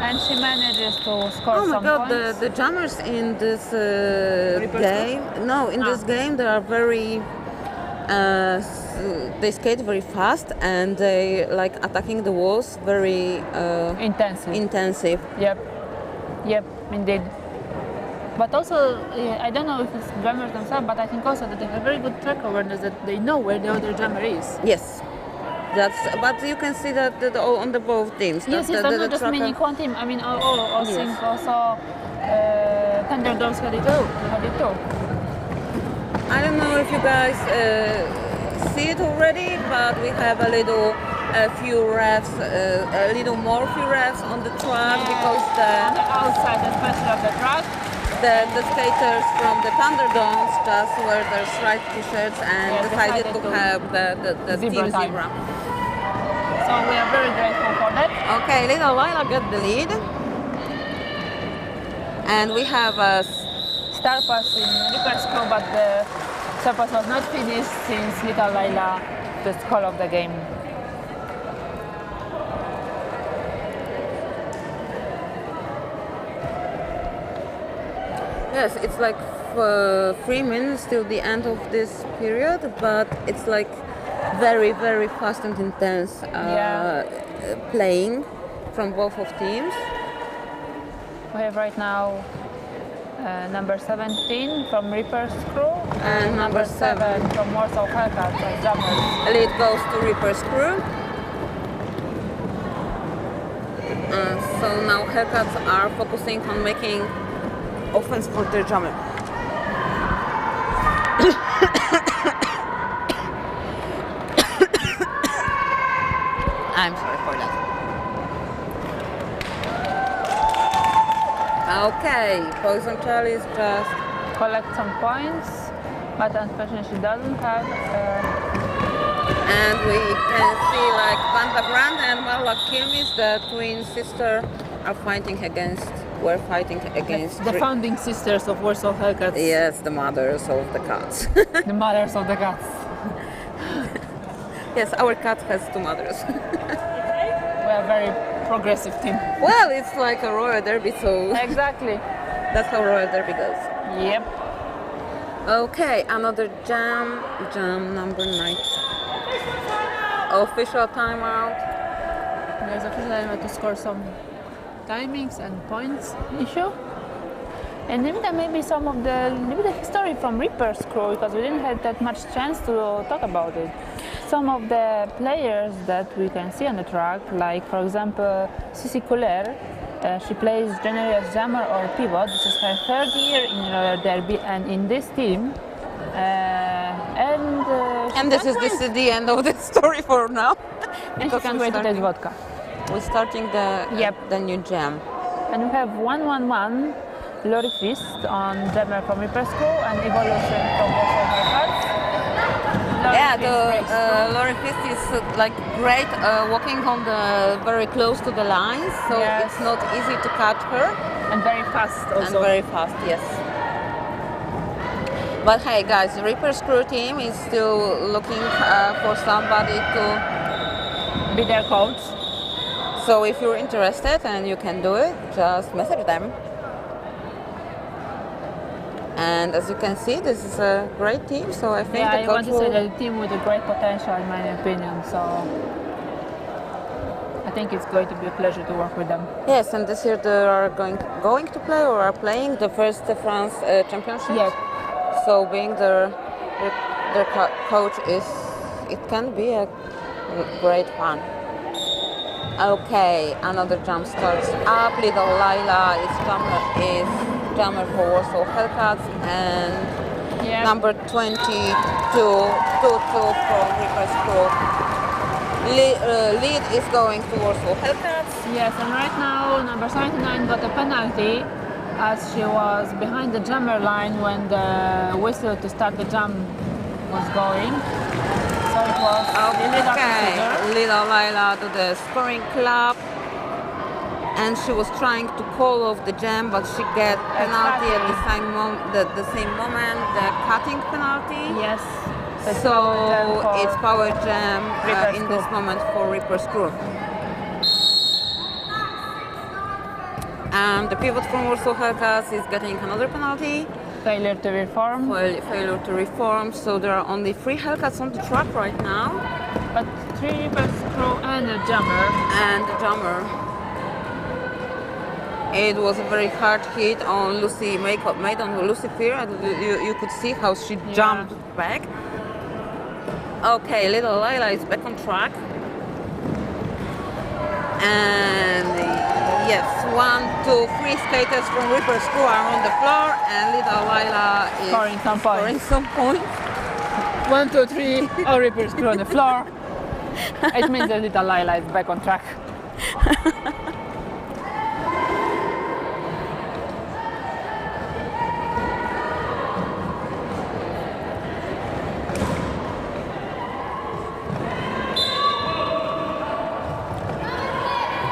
C: And she manages to score
B: Oh my
C: some
B: god,
C: points.
B: the jammers in this
C: Reapers
B: game, no, in this game they are very, they skate very fast and they like attacking the walls very
C: Intensive.
B: intensive.
C: Yep. Yep, indeed. But also, I don't know if it's drummers themselves, but I think also that they have very good track awareness, that they know where the other drummer is.
B: Yes, but you can see that all on the both teams.
C: Yes,
B: that
C: yes,
B: the
C: I'm not just
B: tracker-
C: meaning one team. I mean, I
B: Yes.
C: think also ThunderDoms had it too.
B: I don't know if you guys see it already, but we have a little few refs, a little more few refs on the track because
C: On the outside, especially of the track.
B: the skaters from the ThunderDoms just wear their striped t-shirts and
C: Yes,
B: decided to
C: decided to
B: have the
C: zebra
B: team
C: time.
B: zebra.
C: So we are very grateful for that.
B: Okay, little Lila got the lead. And we have a
C: Star pass in Reaper's Crew, but the star pass was not finished since little Laila just call of the game.
B: yes, it's like 3 minutes till the end of this period, but it's like very fast and intense playing from both of teams.
C: We have right now number 17 from Reaper's Crew
B: And number 7
C: from Warsaw Hellcats as drummers.
B: lead goes to Reaper's Crew. So now Hellcats are focusing on making offense for their drummer. I'm sorry for that. Okay, Poison Chalice just
C: Collect some points, but unfortunately she doesn't have
B: And we can see like Banda Brand and Marla Kilmis, the twin sister, were fighting against
C: The founding sisters of Warsaw Hellcats.
B: yes, the mothers of the cats.
C: The mothers of the cats.
B: Yes, our cat has two mothers.
C: We are a very progressive team.
B: Well, it's like a royal derby, so
C: Exactly.
B: that's how royal derby goes.
C: Yep.
B: Okay, another jam number 9. Official timeout.
C: There's official time to score some timings and points issue. And maybe there may be some of the history from Reaper's crew, because we didn't have that much chance to talk about it. Some of the players that we can see on the track, like for example Sissi Couler, she plays generally as jammer or pivot. This is her 3rd year in roller derby and in this team.
B: And this is the end of the story for now.
C: And she can't wait to taste vodka.
B: We're starting the new jam.
C: And we have 1-1-1 Lori Fist on jammer from Reaper's crew and Evolution from Warsaw Hellcats.
B: Lori Fist is like great walking on the very close to the lines, so
C: Yes.
B: it's not easy to catch her.
C: And very fast also.
B: And very fast, yes. But hey guys, the Reaper's crew team is still looking for somebody to
C: Be their coach.
B: So if you're interested and you can do it, just message them. And as you can see, this is a great team, so I think
C: Yeah,
B: the
C: I
B: coach
C: want to say that a team with a great potential in my opinion, so I think it's going to be a pleasure to work with them.
B: Yes, and this year they are going to play or are playing the first France championship.
C: Yes.
B: So being their coach it can be a great fun. Okay, another jump starts up. Little Laila is jammer for Warsaw Hellcats, and
C: Yeah.
B: number 22 from Reaper's crew. Lead is going to Warsaw Hellcats.
C: Yes, and right now number 79 got a penalty as she was behind the jammer line when the whistle to start the jump was going. So it was illegal procedure.
B: Little Laila to the scoring club, and she was trying to call off the jam, but she get penalty at the same moment, the cutting penalty.
C: Yes.
B: So it's power jam in this moment for Reaper's crew. And the pivot from Warsaw Hellcats is getting another penalty.
C: Failure to reform.
B: Failure to reform. So there are only 3 Hellcats on the track right now.
C: But 3 Reaper's crew and a jammer.
B: And the jammer. It was a very hard hit on Lucy, made on Lucy Fear. You could see how she jumped back. Okay, little Laila is back on track. And yes, 1, 2, 3 skaters from Reaper's crew are on the floor, and little Laila is
C: Scoring some points.
B: points.
C: 1, 2, 3, all Reaper's crew on the floor. It means that little Laila is back on track.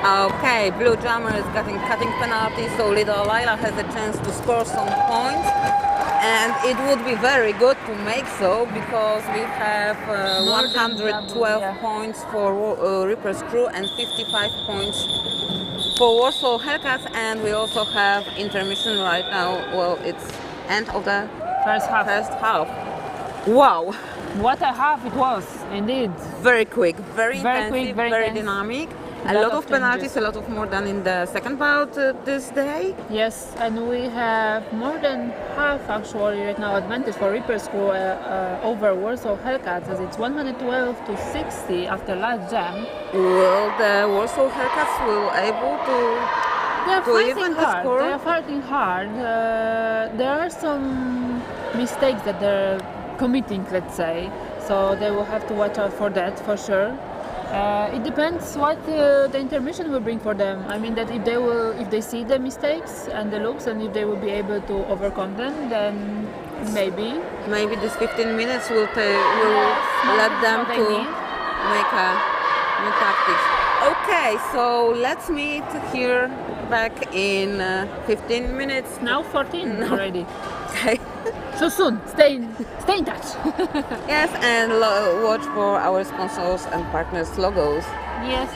B: Okay, blue jammer is getting cutting penalty, so little Laila has a chance to score some points, and it would be very good to make so, because we have 112 points for Reaper's crew and 55 points for Warsaw Hellcats, and we also have intermission right now. Well, it's end of the
C: First half.
B: Wow,
C: What a half it was, indeed.
B: very quick, very
C: Very
B: intensive,
C: quick, very
B: very
C: intense.
B: dynamic. A
C: Lot
B: lot
C: of
B: of penalties,
C: changes.
B: a lot of more than in the second bout this day.
C: Yes, and we have more than half actually right now advantage for Reaper's crew over Warsaw Hellcats, as it's 112 to 60 after last jam.
B: Will the Warsaw Hellcats will able to
C: They are
B: to
C: fighting
B: even the
C: hard.
B: score?
C: They are fighting hard. There are some mistakes that they're committing, let's say, so they will have to watch out for that for sure. It depends what the intermission will bring for them. I mean that if they see the mistakes and the looks, and if they will be able to overcome them, then maybe
B: Maybe this 15 minutes will
C: Yes,
B: let
C: that's
B: them
C: what they
B: to
C: need.
B: make a new tactics. Okay, so let's meet here back in 15 minutes.
C: Now 14 already.
B: Okay.
C: So soon. Stay in touch.
B: Yes, and watch for our sponsors and partners logos.
C: Yes.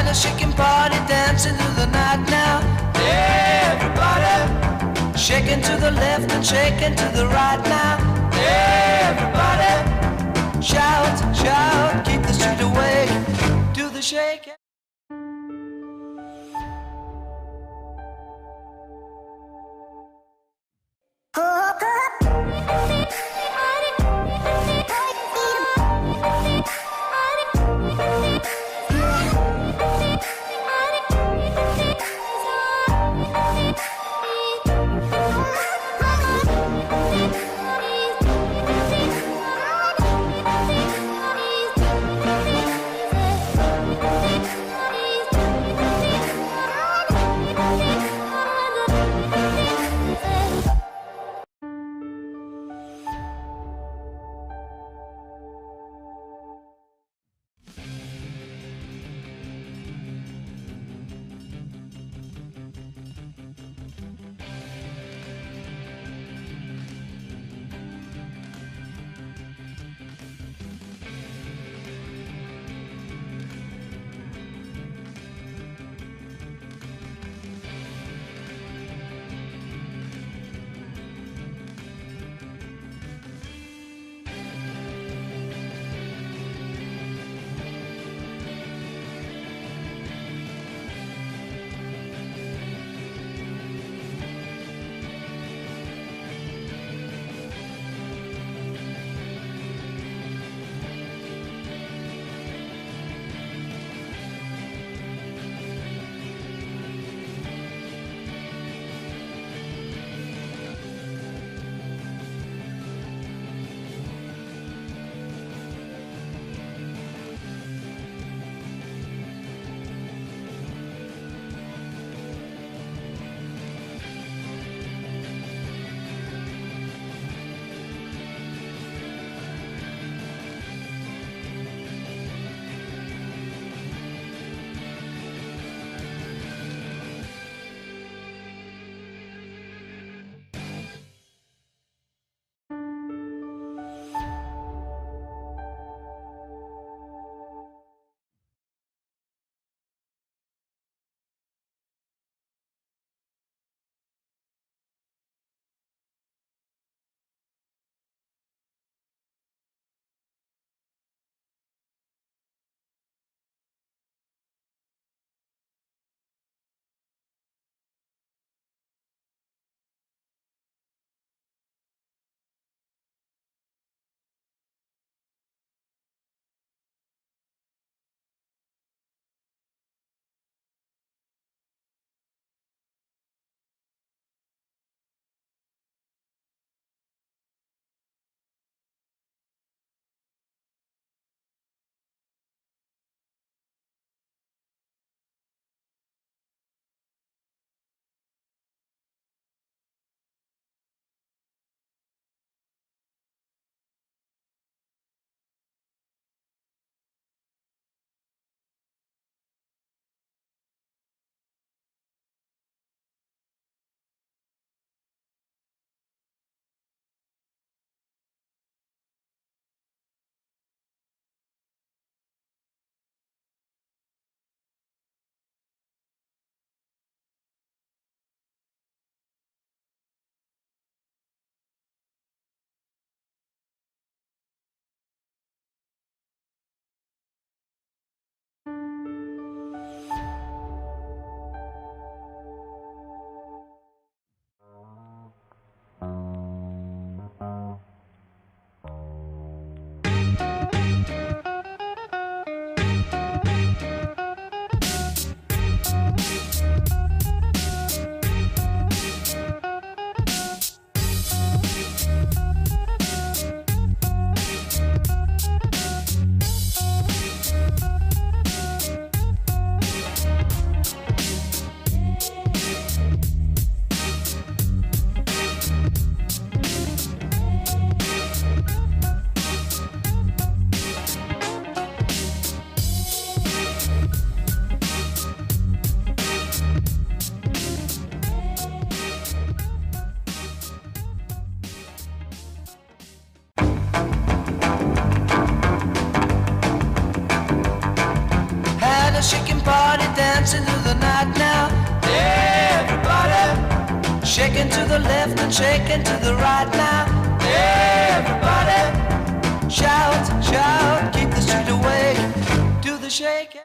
A: A shaking party dancing through the night now. Everybody shaking to the left and shaking to the right now. Everybody shout, shout, keep the street awake. Do the shaking. party, shaking party, dancing through the night now. Everybody, shaking to the left and shaking to the right now. Everybody, shout, shout, keep the street awake, do the shaking.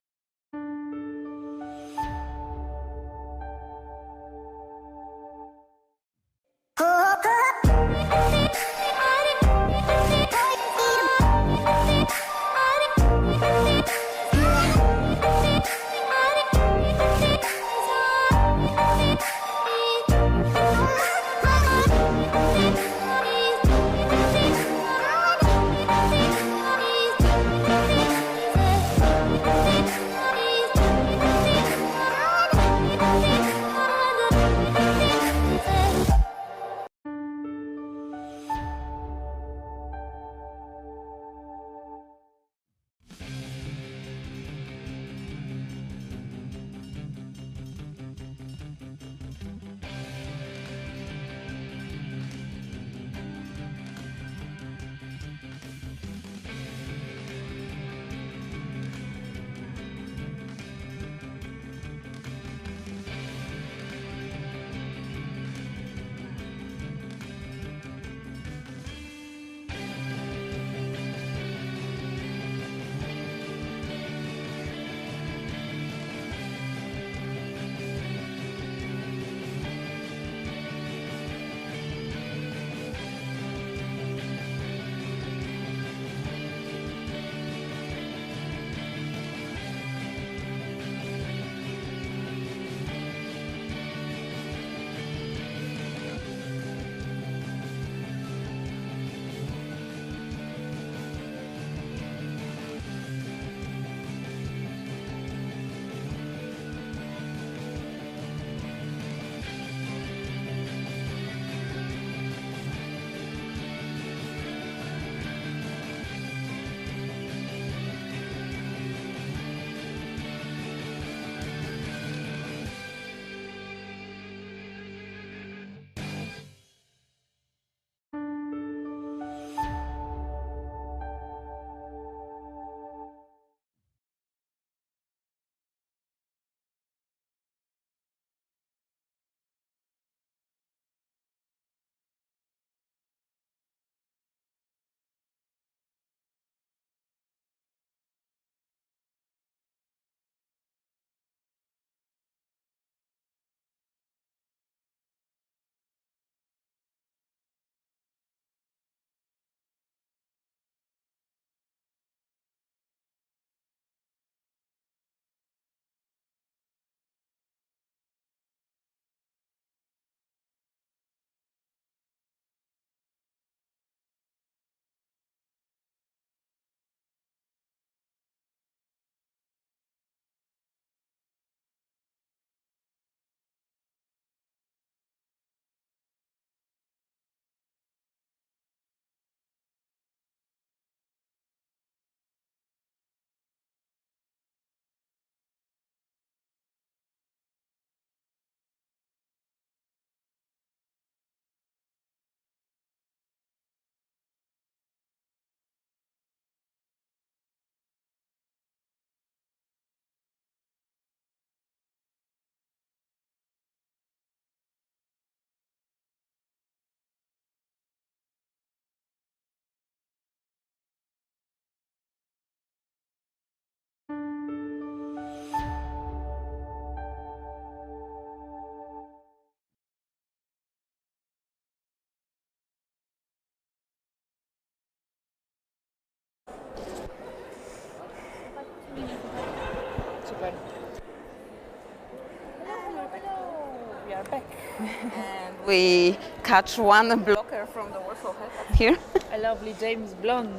B: We are back. And we catch one blocker from the Warsaw Hellcats here.
C: A lovely James Blonde.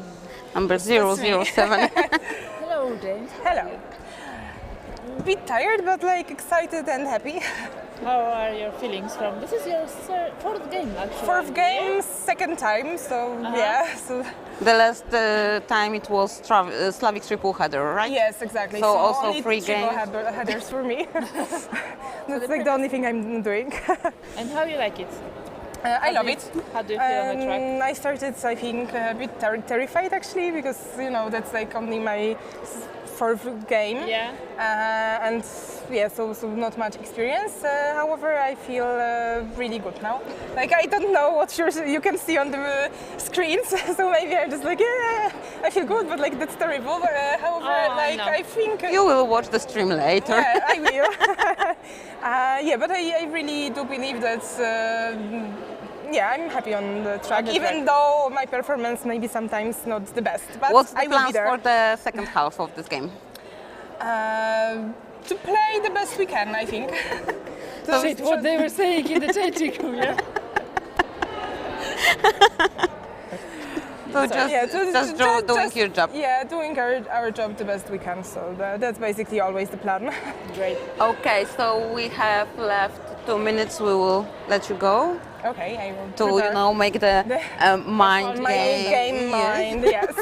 B: Number 007.
C: Hello, James.
F: Hello. Bit tired, but like excited and happy.
C: How are your feelings from? This is your fourth game, actually.
F: Fourth game, second time, so yeah. So
B: The last time it was Slavic Tripleheader, right?
F: yes, exactly.
B: So also
F: only
B: free
F: triple
B: games.
F: headers for me. That's like the only thing I'm doing.
C: And how you like it?
F: I love it.
C: How do you feel on the track?
F: I started, I think, a bit terrified actually, because you know that's like only my fourth game.
C: Yeah.
F: And yeah, so not much experience. However, I feel really good now. Like I don't know what you can see on the screens, so maybe I'm just like, yeah, I feel good, but like that's terrible. However, like I think
B: You will watch the stream later.
F: yeah, I will. Yeah, but I really do believe that. Yeah, I'm happy on the track, even though my performance may be sometimes not the best. But
B: What's the
F: I will be
B: plans
F: there.
B: for the second half of this game?
F: To play the best we can, I think.
C: Shit, what they were saying in the changing room, yeah?
B: So just doing your job.
F: Yeah, doing our job the best we can. So that's basically always the plan.
C: Great.
B: Okay, so we have left 2 minutes. We will let you go
F: Okay, I will.
B: to
F: prepare
B: make the mind
F: my game mind. Yes.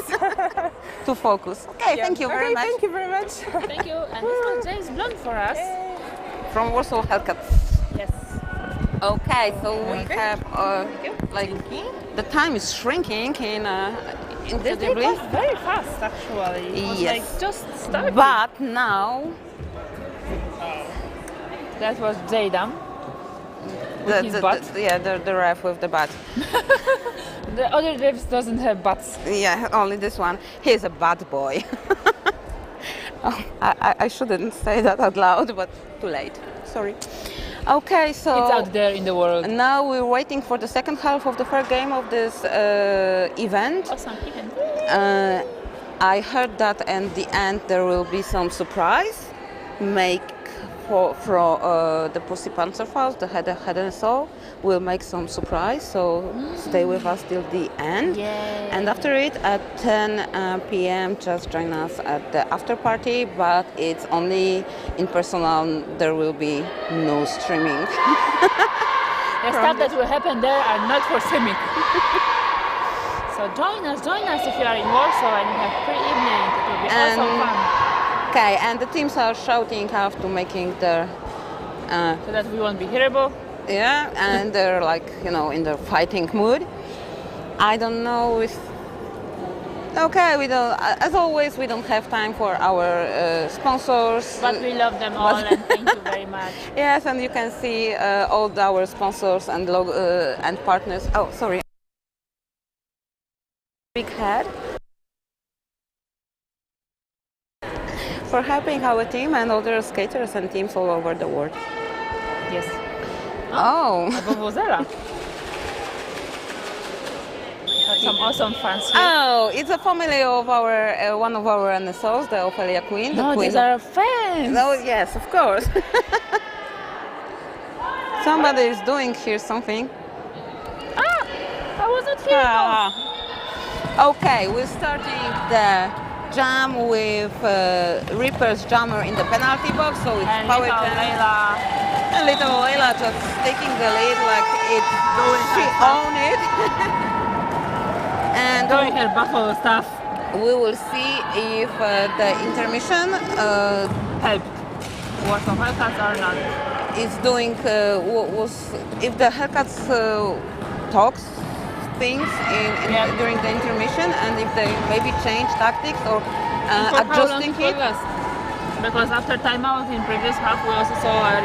B: to focus. Okay,
F: Yeah.
B: thank you very
F: Okay,
B: much.
F: thank you very much.
C: Thank you. And this was James Blunt for us.
B: From Warsaw Hellcats.
C: Yes.
B: Okay, so we have like the time is shrinking
C: This day
B: incredibly,
C: passed very fast, actually. It was
B: Yes.
C: like just started.
B: but now
C: That was Jadam.
B: the ref with the bat.
C: The other refs doesn't have butts.
B: Yeah, only this one. He's a bad boy. Oh, I shouldn't say that out loud, but too late. Sorry. Okay, so
C: It's out there in the world.
B: now we're waiting for the second half of the first game of this event.
C: Awesome event.
B: I heard that at the end there will be some surprise make for the Pussy Panzerfaust, the head and soul will make some surprise, so stay with us till the end.
C: Yay.
B: And after it at 10 p.m. just join us at the after party, but it's only in personal, there will be no streaming.
C: The stuff that will happen there are not for streaming. So join us if you are in Warsaw and you have pre-evening. It will be awesome fun.
B: Okay, and the teams are shouting after making their
C: So that we won't be hearable.
B: yeah, and they're like, in the fighting mood. I don't know if... Okay, we don't, as always, we don't have time for our sponsors.
C: But we love them all and thank you very much.
B: Yes, and you can see all our sponsors and and partners. Oh, sorry. Big head. For helping our team and other skaters and teams all over the world.
C: Yes.
B: Oh.
C: Vuvuzela. Some awesome fans here.
B: Oh, it's a family of our one of our NSOs, the Ophelia Queen. The
C: No,
B: queen
C: these are fans.
B: Oh, yes, of course. Somebody is doing here something.
C: I was not here.
B: Okay, we're starting the jam with Reaper's Jammer in the penalty box, so it's
C: And
B: power
C: little
B: jam.
C: Layla.
B: And little Layla just taking the lead like she owned it. And
C: Doing her buffalo stuff.
B: we will see if the intermission
C: Helped. Warsaw Hellcats or not.
B: is doing if the Hellcats talks things during the intermission, and if they maybe change tactics or adjusting it.
C: Because after timeout in previous half we also saw a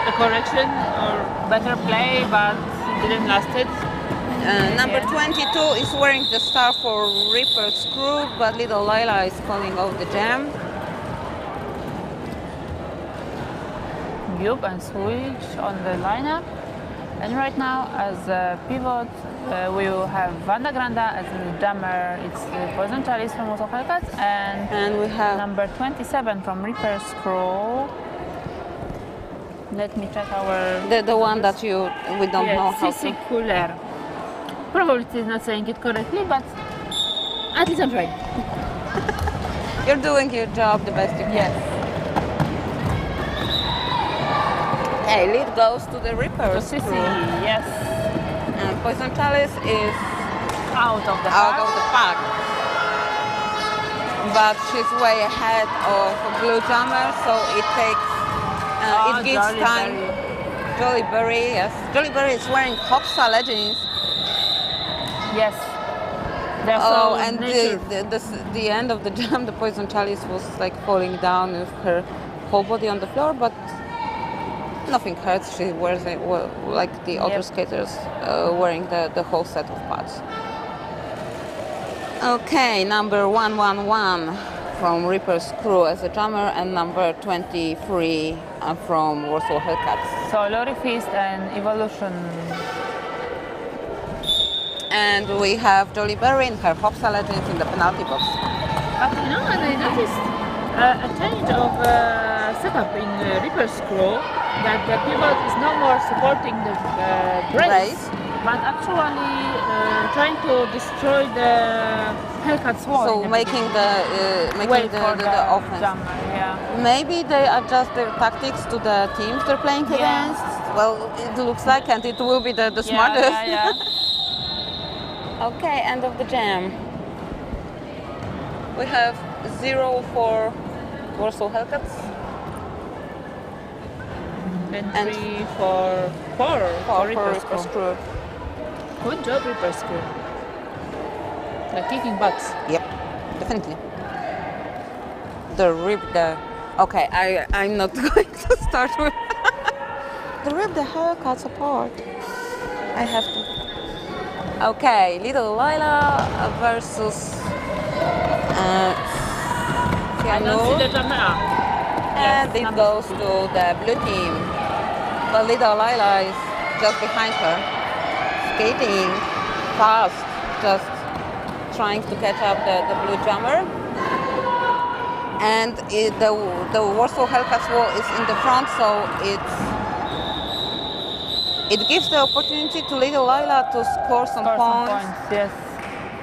C: a correction or better play, but it didn't last it.
B: Number 22 is wearing the star for Reaper's crew, but little Layla is calling off the jam.
C: Yup, and switch on the lineup. And right now, as a pivot, we will have Vanda Granda as the jammer. It's Poison Chalice from Warsaw Hellcats,
B: And we have
C: number 27 from Reaper's crew. Let me check our...
B: the one that we don't know how
C: Sisi
B: to.
C: Cooler. Probably is not saying it correctly, but at least I'm trying.
B: You're doing your job the best you can.
C: Yes.
B: Okay, lead goes to the Reaper's
C: Sisi,
B: crew.
C: yes.
B: And Poison Chalice is
C: Out of the
B: out
C: pack.
B: of the pack. But she's way ahead of Blue Jammer, so it takes, it gives
C: Jolly
B: time
C: Berry.
B: Jolly Berry, yes. Jolly Berry is wearing Hopsa leggings.
D: Yes. They're
B: Oh,
D: so
B: and
D: nature.
B: the end of the jump, the poison chalice was like falling down with her whole body on the floor, but nothing hurts. She wears it like the other
D: Yep.
B: skaters, wearing the whole set of pads. Okay, number 111 from Reaper's Crew as a drummer, and number 23 from Warsaw Hellcats.
D: So Lori Fist and Evolution.
B: And we have Jolly Berry in her Hopsa legends in the penalty box.
C: But you know, and I noticed a change of setup in Reaper's Crew, that the pivot is no more supporting the brace, but actually trying to destroy the Hellcats wall.
B: So making the offense.
D: Jammer, yeah.
B: Maybe they adjust their tactics to the teams they're playing
D: Yeah.
B: against. Well, it looks like, and it will be the smartest.
D: Yeah.
B: Okay, end of the jam. We have 0 for Warsaw Hellcats.
C: And 3 for 4
B: For
C: Reaper's
B: Reaper's
C: Crew.
B: Crew.
C: Good job, Reaper's Crew. They're kicking butts.
B: Yep, definitely. Okay, I'm not going to start with the rip the Hellcats apart. I have to. Okay, Little Lila versus
C: I don't see the jammer.
B: and it goes to the blue team. But Little Lila is just behind her, skating fast, just trying to catch up the blue jammer. And the Warsaw Hellcats wall is in the front, so it gives the opportunity to Little Lila to score some points.
D: Yes.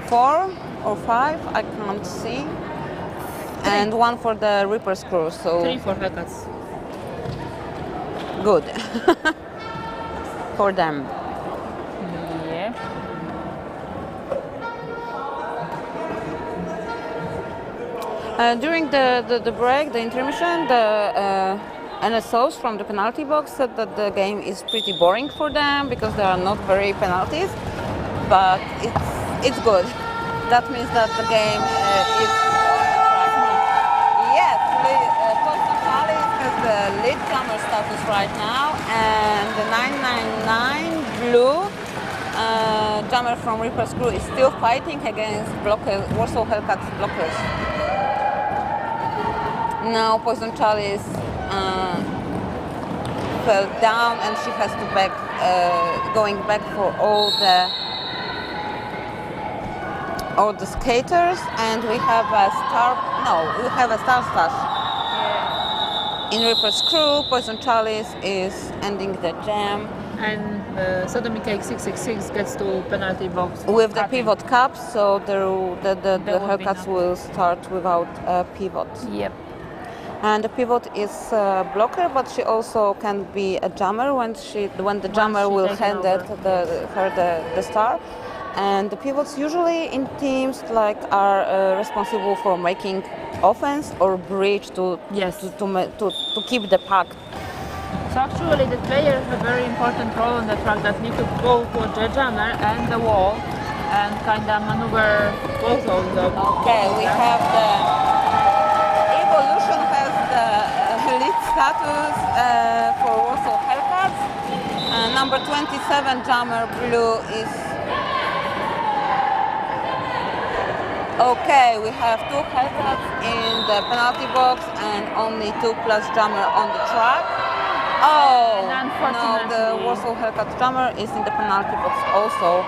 B: 4 or 5, I can't see. And 1 for the Reaper's Crew, so
C: 3 for Hellcats.
B: good for them.
D: Yeah.
B: During the break, the intermission, the NSOs from the penalty box said that the game is pretty boring for them because there are not very penalties, but it's good. That means that the game is on the track. Yes, Polska has the lead jammer status right now, and the 999 blue jammer from Reaper's Crew is still fighting against Warsaw Hellcats blockers. Now Poison Chalice fell down, and she has to going back for all the skaters, and we have a star stash. In Reaper's Crew, Poison Chalice is ending the jam.
C: And Sodomy Cake 666 gets to penalty box.
B: With the
C: cutting.
B: pivot cap, so the
D: will be
B: Hellcats
D: no.
B: will start without a pivot.
D: Yep.
B: And the pivot is a blocker, but she also can be a jammer when the jammer
C: she
B: will
C: takes
B: hand
C: over.
B: the star. And the pivots usually in teams are responsible for making offense or bridge to keep the pack.
C: So actually the players have a very important role on the track that need to go for the jammer and the wall and kind of maneuver both of them.
B: Okay, we have the Evolution has the lead status for Warsaw Hellcats. Number 27 jammer blue is. Okay, we have 2 Hellcats in the penalty box and only 2 plus jammer on the track. Oh,
C: And
B: no,
C: unfortunately-
B: the Warsaw Hellcats jammer is in the penalty box also.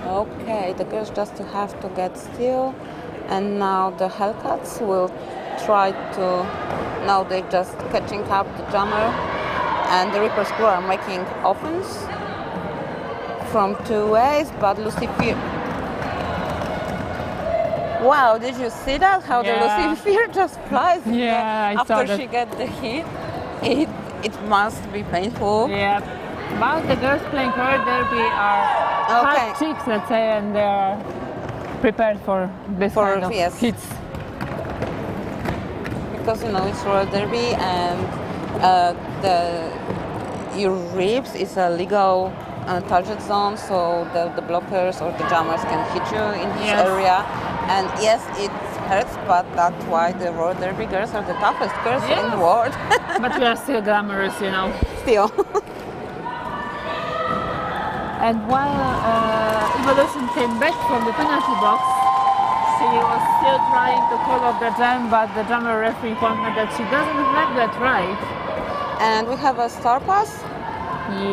B: Okay, the girls just have to get still, and now the Hellcats will try to. Now they're just catching up the jammer, and the Reaper's Crew are making offense from 2 ways, but Lucy Fear. Wow, did you see that? How the
D: Yeah.
B: Lucy Fear just flies
D: Yeah, I saw
B: after
D: that.
B: she gets the hit. It must be painful.
D: Yeah. But the girls playing roller derby are
B: Okay.
D: hard chicks, let's say, and they are prepared for this
B: For-
D: kind of
B: yes.
D: hits.
B: because you know it's roller derby and your ribs is a legal target zone, so the blockers or the jammers can hit you in this area. And yes, it hurts, but that's why the roller derby girls are the toughest girls in the world.
C: But we are still glamorous, you know.
B: Still.
C: And while Evolution came back from the penalty box, she was still trying to call off the jam, but the jammer referee pointed out that she doesn't have that right.
B: And we have a star pass.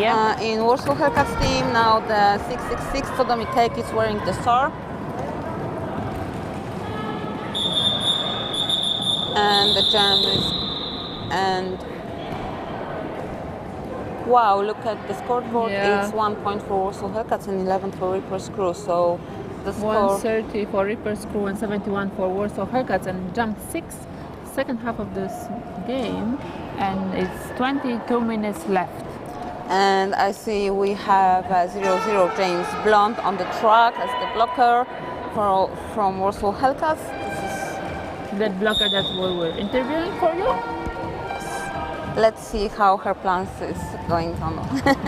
C: Yeah.
B: In Warsaw Hellcats team, now the 666 Sodomikek is wearing the star. And the jam is, and wow, look at the scoreboard. It's 1 point for Warsaw Hellcats and 11 for Reaper's Crew. So the score
C: 130 for Reaper's Crew and 71 for Warsaw Hellcats, and jumped 6 second half of this game, and it's 22 minutes left.
B: And I see we have 0-0 James Blunt on the track as the blocker from Warsaw Hellcats. This is
C: That blocker that we were interviewing for you?
B: Let's see how her plans is going on.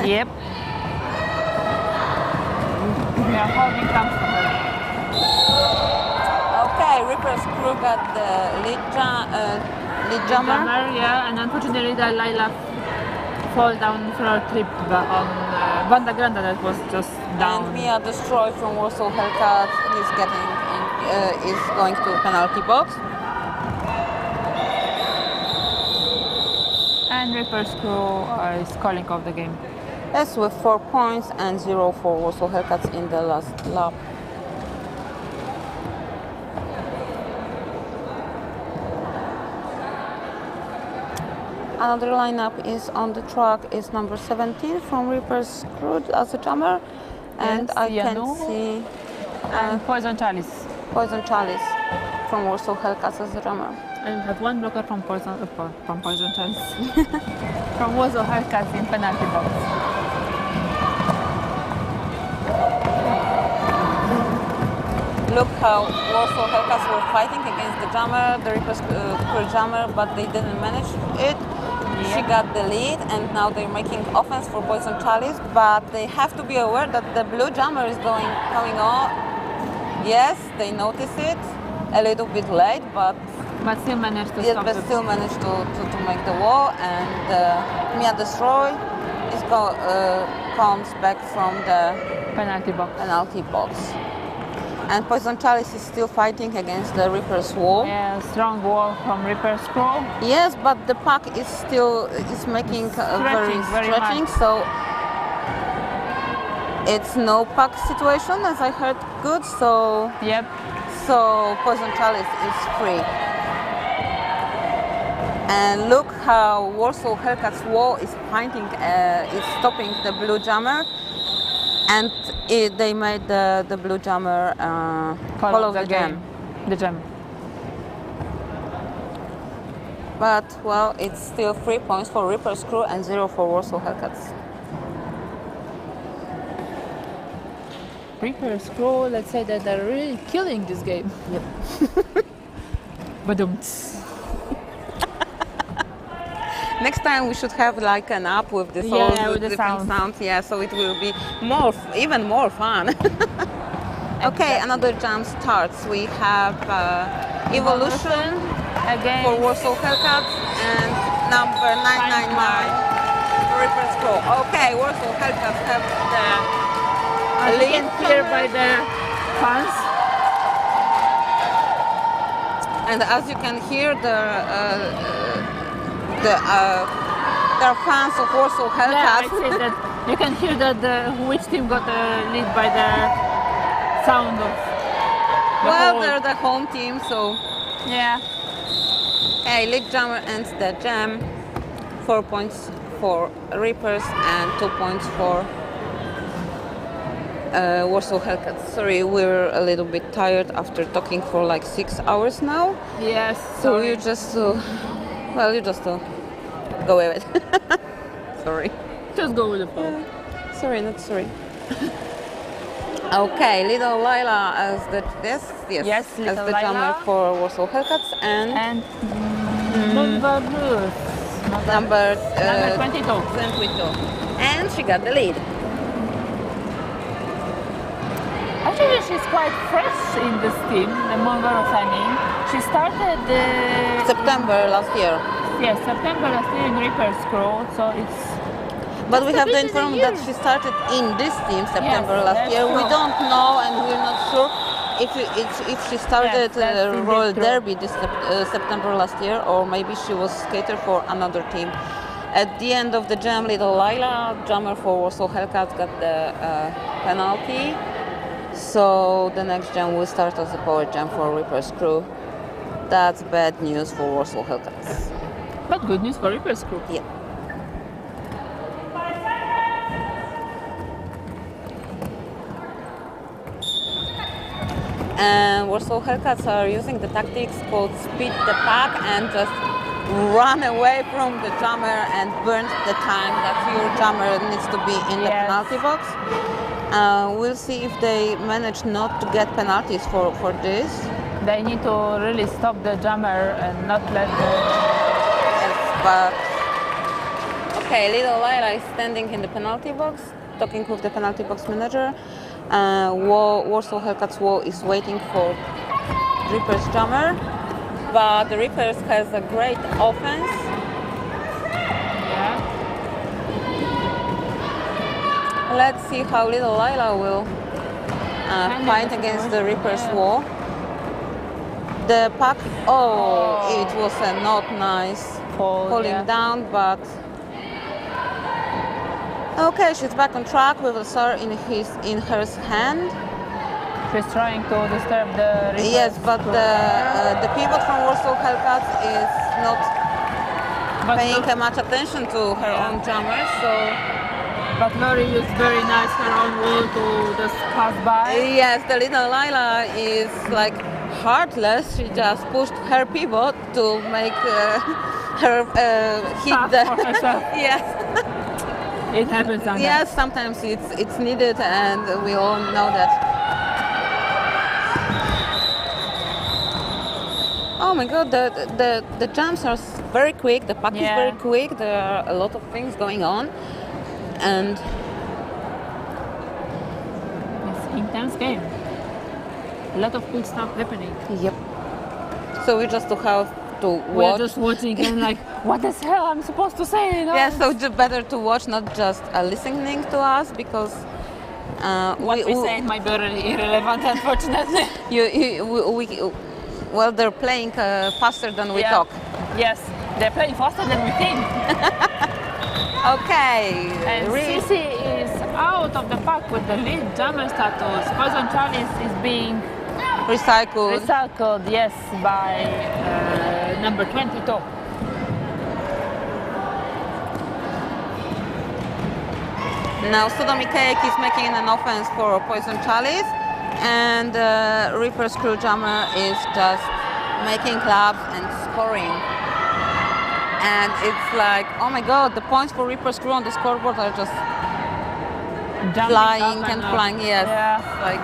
C: Yep. We are holding thumbs for her.
B: Okay, Reaper's Crew got the lead jammer.
C: Yeah, and unfortunately the Laila fall down for a trip on Banda Granda that was just down.
B: And Mia Destroy from Warsaw Hellcats is going to penalty box.
C: And Reaper's Crew is calling off the game.
B: Yes, with 4 points and 0 for Warsaw Hellcats in the last lap. Another lineup is on the track is number 17 from Reaper's Crew as a jammer, and
C: Yes,
B: I can
C: Janu.
B: see
C: And Poison Chalice.
B: Poison Chalice from Warsaw Hellcats as a jammer.
C: And we have one blocker from Poison Chalice. From Warsaw Hellcats in penalty box.
B: Look how Warsaw Hellcats were fighting against the jammer, the Reaper's Crew jammer, but they didn't manage it. She got the lead, and now they're making offense for Poison Chalice, but they have to be aware that the blue jammer is coming on. Yes, they notice it a little bit late, but
C: still managed to
B: yes,
C: stop
B: but
C: the
B: still managed to make the wall. And Mia Destroy comes back from the
C: penalty box.
B: penalty box. And Poison Chalice is still fighting against the Reaper's wall.
C: Yeah, strong wall from Reaper's Crew.
B: Yes, but the puck is still making very stretching,
C: much.
B: so it's no puck situation, as I heard good. So
C: Yep.
B: Poison Chalice is free. And look how Warsaw Hellcats wall is fighting, is stopping the blue jammer. And they made the blue jammer follow the jam.
C: The jam.
B: But, well, it's still 3 points for Reaper's Crew and 0 for Warsaw Hellcats.
C: Reaper's Crew, let's say that they're really killing this game.
B: Yep.
C: Badumts.
B: Next time we should have like an app with the
C: with the
B: different
C: sounds.
B: sounds. Yeah, so it will be even more fun. Okay, another jam starts. We have Evolution
C: Again.
B: for Warsaw Hellcats and number 999 Reaper's Crew. Okay, Warsaw Hellcats have the lead
C: Here by the fans.
B: And as you can hear, there are fans of Warsaw
C: Yeah, I
B: Hellcats.
C: say that you can hear that which team got the lead by the sound of the
B: Well,
C: whole.
B: they're the home team, so
C: Yeah.
B: okay, League Jammer ends the jam. 4 points for Reapers and 2 points for Warsaw Hellcats. Sorry, we're a little bit tired after talking for like 6 hours now.
C: Yes.
B: So
C: sorry.
B: you just go with it. Sorry.
C: Just go with the flow.
B: Sorry, not sorry. Okay, Little Lila as the
C: Yes,
B: as
C: Little
B: the jammer
C: Lila.
B: for Warsaw Hellcats and
C: And Silver blues.
B: Number
C: Number 22.
B: 22. And she got the lead.
C: Actually, she's quite fresh in this team, the Monverosani. She started
B: September last year.
C: yes, September last year in Reaper's Crew, so it's
B: But we
C: Just a
B: have to
C: bit in a
B: inform
C: year.
B: that she started in this team September
C: Yes,
B: last
C: that's
B: year. We
C: true.
B: don't know and we're not sure if she started
C: Yes, that's indeed
B: Royal
C: true.
B: Derby this September last year, or maybe she was skater for another team. At the end of the jam, little Laila, drummer for Warsaw Hellcats, got the penalty. So the next jam will start as a power jam for Reaper's Crew. That's bad news for Warsaw Hellcats.
C: but good news for Reaper's Crew.
B: Yeah. And Warsaw Hellcats are using the tactics called speed the pack and just run away from the jammer and burn the time that your jammer needs to be in the
C: Yes.
B: penalty box. We'll see if they manage not to get penalties for this.
C: They need to really stop the jammer and not let the
B: Yes, but okay, little Lila is standing in the penalty box, talking with the penalty box manager. Warsaw Hellcats wall is waiting for Reaper's jammer, but the Reapers has a great offense.
C: yeah.
B: Let's see how little Lila will fight against the Reaper's wall. The puck, it was a not nice falling
C: yeah.
B: down, but okay, she's back on track with a star in her hand.
C: She's trying to disturb the Reaper's
B: Yes, but
C: Crew.
B: the pivot from Warsaw Hellcats is not
C: But
B: paying
C: look-
B: much attention to her
C: Yeah.
B: own jammer, so
C: But Lori used very nice her own wall to just pass by.
B: yes, the little Lila is like heartless. She just pushed her pivot to make her hit
C: Pass
B: the
C: for herself.
B: yes.
C: It happens sometimes.
B: Yes, sometimes it's needed, and we all know that. Oh my God, the jumps are very quick. The puck is
C: Yeah.
B: very quick. There are a lot of things going on, and
C: It's an intense game. A lot of cool stuff happening.
B: yep. So we just have to
C: We're
B: watch.
C: just watching and like, what the hell I'm supposed to say? You know?
B: Yeah, so it's better to watch, not just listening to us, because
C: What we say might be really irrelevant, unfortunately.
B: well, they're playing faster than we
C: Yeah.
B: talk.
C: Yes, they're playing faster than we think.
B: Okay.
C: And Sisi is out of the pack with the lead jammer status. Poison Chalice is being
B: Recycled.
C: recycled, yes, by number 22.
B: Now Sodomy Cake is making an offense for Poison Chalice, and Reaper's Crew Jammer is just making claps and scoring. And it's like, oh my God, the points for Reaper's Crew on the scoreboard are just
C: Jumping
B: flying
C: up
B: and
C: up.
B: flying. Yes,
C: Yeah.
B: like.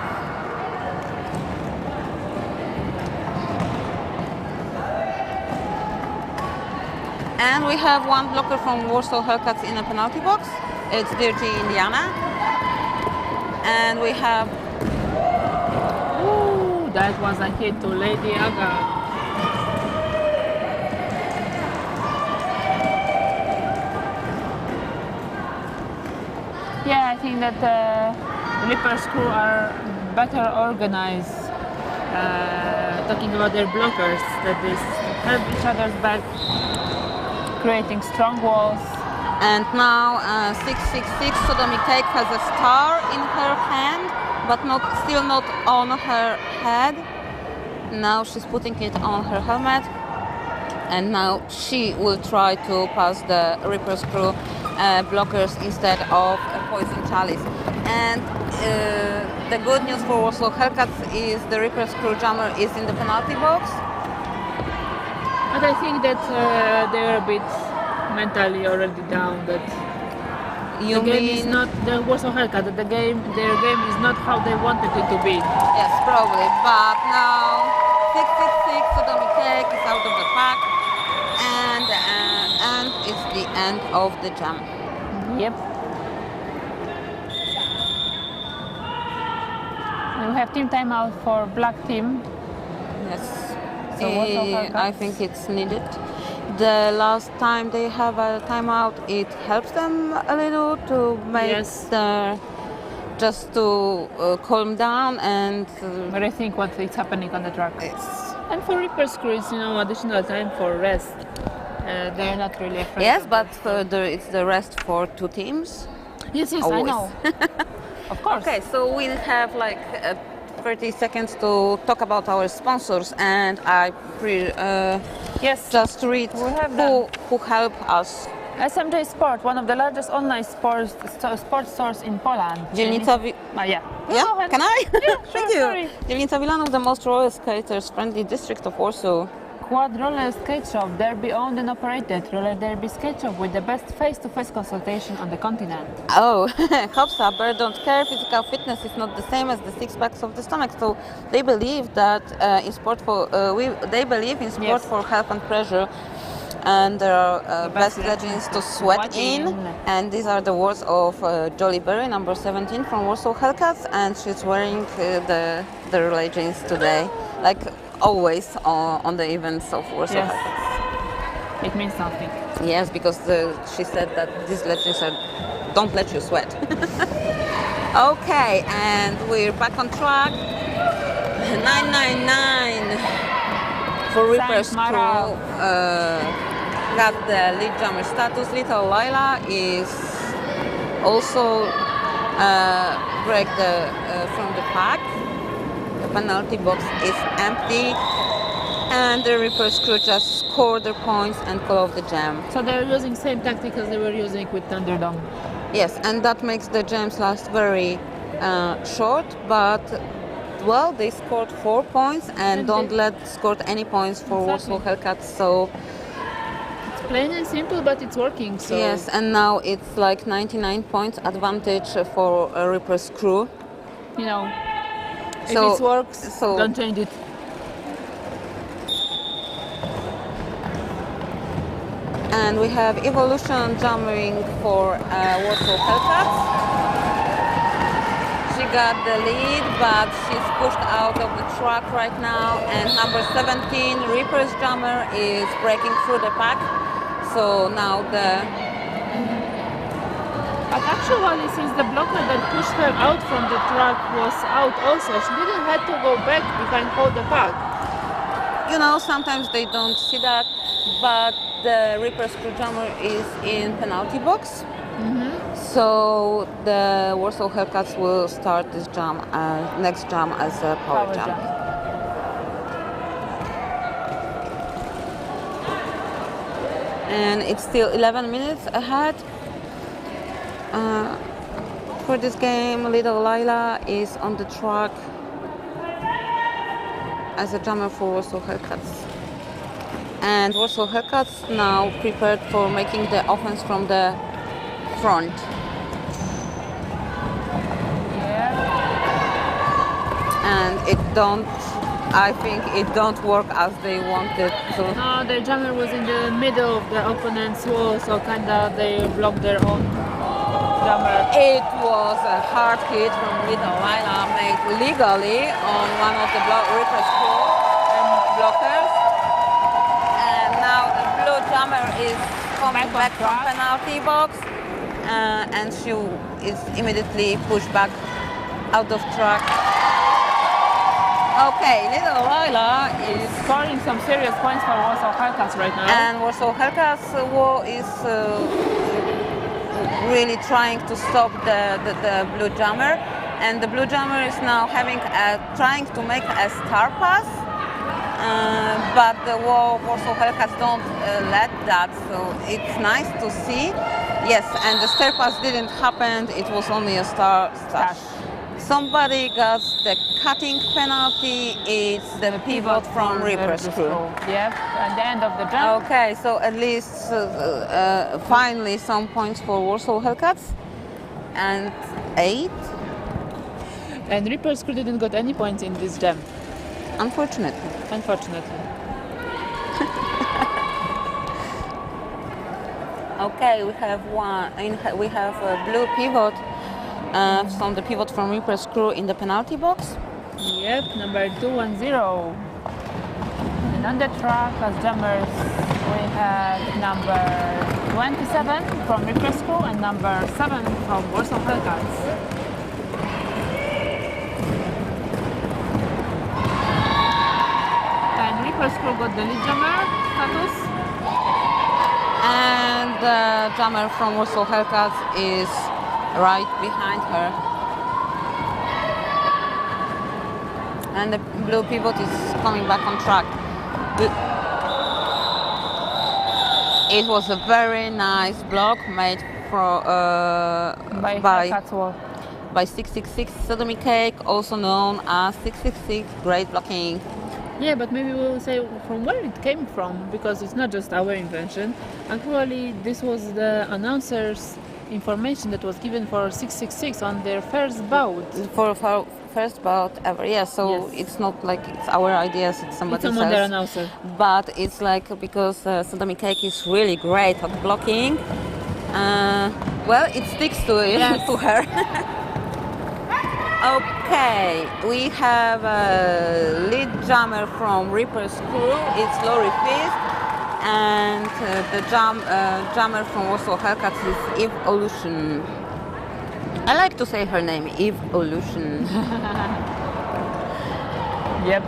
B: And we have one blocker from Warsaw Hellcats in a penalty box. It's Dirty Indiana. And we have
C: Ooh, that was a hit to Lady Aga. Yeah, I think that Reaper's Crew are better organized. Talking about their blockers, that they help each other's back, creating strong walls.
B: And now 666 Sodomy Cake has a star in her hand, but still not on her head. Now she's putting it on her helmet, and now she will try to pass the Reaper's Crew blockers instead of Poison Chalice. And the good news for Warsaw Hellcats is the Reaper's Crew jammer is in the penalty box.
C: But I think that they're a bit mentally already down. That
B: You
C: the game is
B: mean?
C: not the Warsaw Hellcat. That their game is not how they wanted it to be.
B: Yes, probably. But now 666 Sodomy Cake is out of the pack, and it's the end of the jam.
C: Yep. And we have team timeout for black team.
B: Yes.
C: So Warsaw
B: I
C: Hellcats.
B: think it's needed. The last time they have a timeout, it helps them a little to make
C: Yes.
B: just to calm down and
C: Rethink what is happening on the track.
B: it's,
C: And for Reaper's crew, it's additional time for rest. They're not really afraid.
B: yes,
C: of
B: but
C: that.
B: it's the rest for two teams.
C: Yes, I
B: always.
C: know. Of course.
B: Okay, so we have like 30 seconds to talk about our sponsors, and I
C: Yes.
B: just read
C: We have
B: who help us.
C: SMJ Sport, one of the largest online sports stores in Poland.
B: Dzielnica
C: Yeah.
B: Yeah,
C: Go ahead.
B: can I?
C: Yeah,
B: Thank
C: sure,
B: you.
C: sorry.
B: Dzielnica Wilanów, the most roller skaters friendly district of Warsaw.
C: Quad Roller Skate Shop, Derby owned and operated roller derby skate shop with the best face-to-face consultation on the continent.
B: Oh, Hopsa, don't care. Physical fitness is not the same as the six packs of the stomach. So they believe that in sport they believe in sport
C: Yes.
B: for health and pleasure. And there are best legends to sweat in. And these are the words of Jolly Berry, number 17 from Warsaw Hellcats, and she's wearing the legends today, like always on the events of Warsaw
C: Yes.
B: Hellcats.
C: It means something.
B: Yes, because she said that these legends don't let you sweat. Okay, and we're back on track. 999 for Reaper's
C: Saint
B: crew.
C: Mara.
B: Got the lead jumper status. Little Lila is also break from the pack. The penalty box is empty, and the Reaper's crew just score their points and call off the jam.
C: So they're using same tactic as they were using with ThunderDoms.
B: Yes, and that makes the jams last very short, but well, they scored 4 points and don't let scored any points for
C: Exactly.
B: Warsaw Hellcats. So
C: It's plain and simple, but it's working. So
B: yes, and now it's like 99 points advantage for Reaper's crew.
C: If
B: So-
C: it works,
B: so-
C: don't change it.
B: And we have Evolution jumping for Warsaw Hellcats. She got the lead, but she's pushed out of the track right now. And number 17, Reaper's Jammer, is breaking through the pack. So now
C: But actually, since the blocker that pushed her out from the track was out also, she didn't have to go back behind hold the pack.
B: sometimes they don't see that, but the Reaper's crew jammer is in penalty box. So the Warsaw Hellcats will start this jam, next jam as a power jam. And it's still 11 minutes ahead. For this game, Little Lila is on the track as a jammer for Warsaw Hellcats. And Warsaw Hellcats now prepared for making the offense from the front. And I think it don't work as they wanted to.
C: No, the jammer was in the middle of the opponent's wall, so kinda they blocked their own jammer.
B: It was a hard hit from Little Lila made legally on one of the Reaper's crew blockers. And now the blue jammer is coming back from penalty box, and she is immediately pushed back out of track. Okay, Little Lila is
C: Scoring some serious points for Warsaw Hellcats right now.
B: and Warsaw Hellcats is really trying to stop the blue jammer, and the blue jammer is now trying to make a star pass, but the Warsaw Hellcats don't let that, so it's nice to see. Yes, and the star pass didn't happen, it was only a star stash. Somebody got the cutting penalty, it's the pivot from Reaper's crew.
C: Yep, at the end of the jump.
B: Okay, so at least finally some points for Warsaw Hellcats. And 8,
C: And Reaper's crew didn't got any points in this jam,
B: unfortunately.
C: unfortunately.
B: Okay, we have we have a blue pivot from the pivot from Reaper's crew in the penalty box.
C: Yep, number 210. And on the track as jumpers, we have number 27 from Reaper's crew and number 7 from Warsaw Hellcats. And Reaper's crew got the lead jumper status.
B: And the drummer from Warsaw Hellcats is right behind her. And the blue pivot is coming back on track. It was a very nice block made by 666 Sodomy Cake, also known as 666 Great Blocking.
C: Yeah, but maybe we'll say from where it came from, because it's not just our invention. Actually, this was the announcers' information that was given for 666 on their first bout.
B: For first bout ever, yeah. So
C: Yes.
B: it's not like it's our ideas; it's somebody
C: It's another
B: else's.
C: announcer.
B: But it's like because Sodomy Cake is really great at blocking. Well, it sticks to it
C: Yes.
B: to her. Okay, we have a lead drummer from Reaper's crew. It's Lori Fist, and the drummer from Warsaw Hellcats is Evolution. I like to say her name, Evolution.
C: Yep.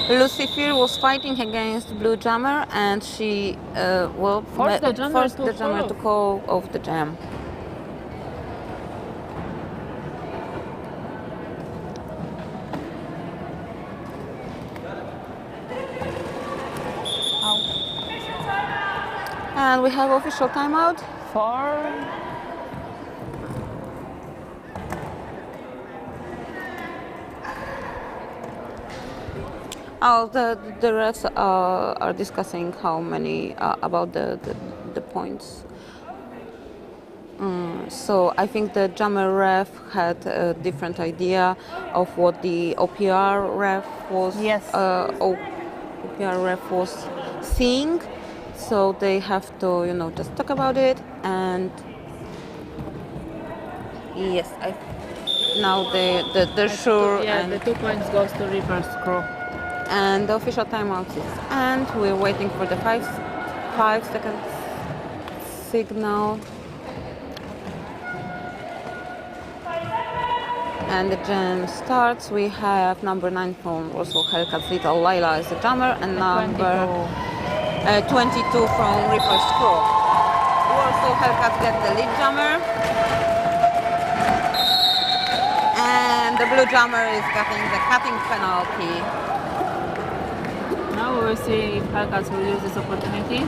B: Lucifer was fighting against Blue Jammer, and she
C: Forced the jammer
B: to call off the jam. And we have official timeout. Oh, the refs are discussing how many about the points. So I think the jammer ref had a different idea of what the OPR ref was.
C: Yes.
B: OPR ref was seeing. So they have to, just talk about it. And yes, now they're sure.
C: Yeah,
B: and
C: the 2 points goes to Reaper's crew.
B: And the official timeout is end. We're waiting for the 5-second signal. And the jam starts. We have number 9 from Warsaw Hellcats, Little Lila is the drummer, and number 22 from Reaper's crew. Warsaw Hellcats get the lead drummer. And the blue drummer is getting the cutting penalty.
C: Now we will see if Hellcats will use this opportunity.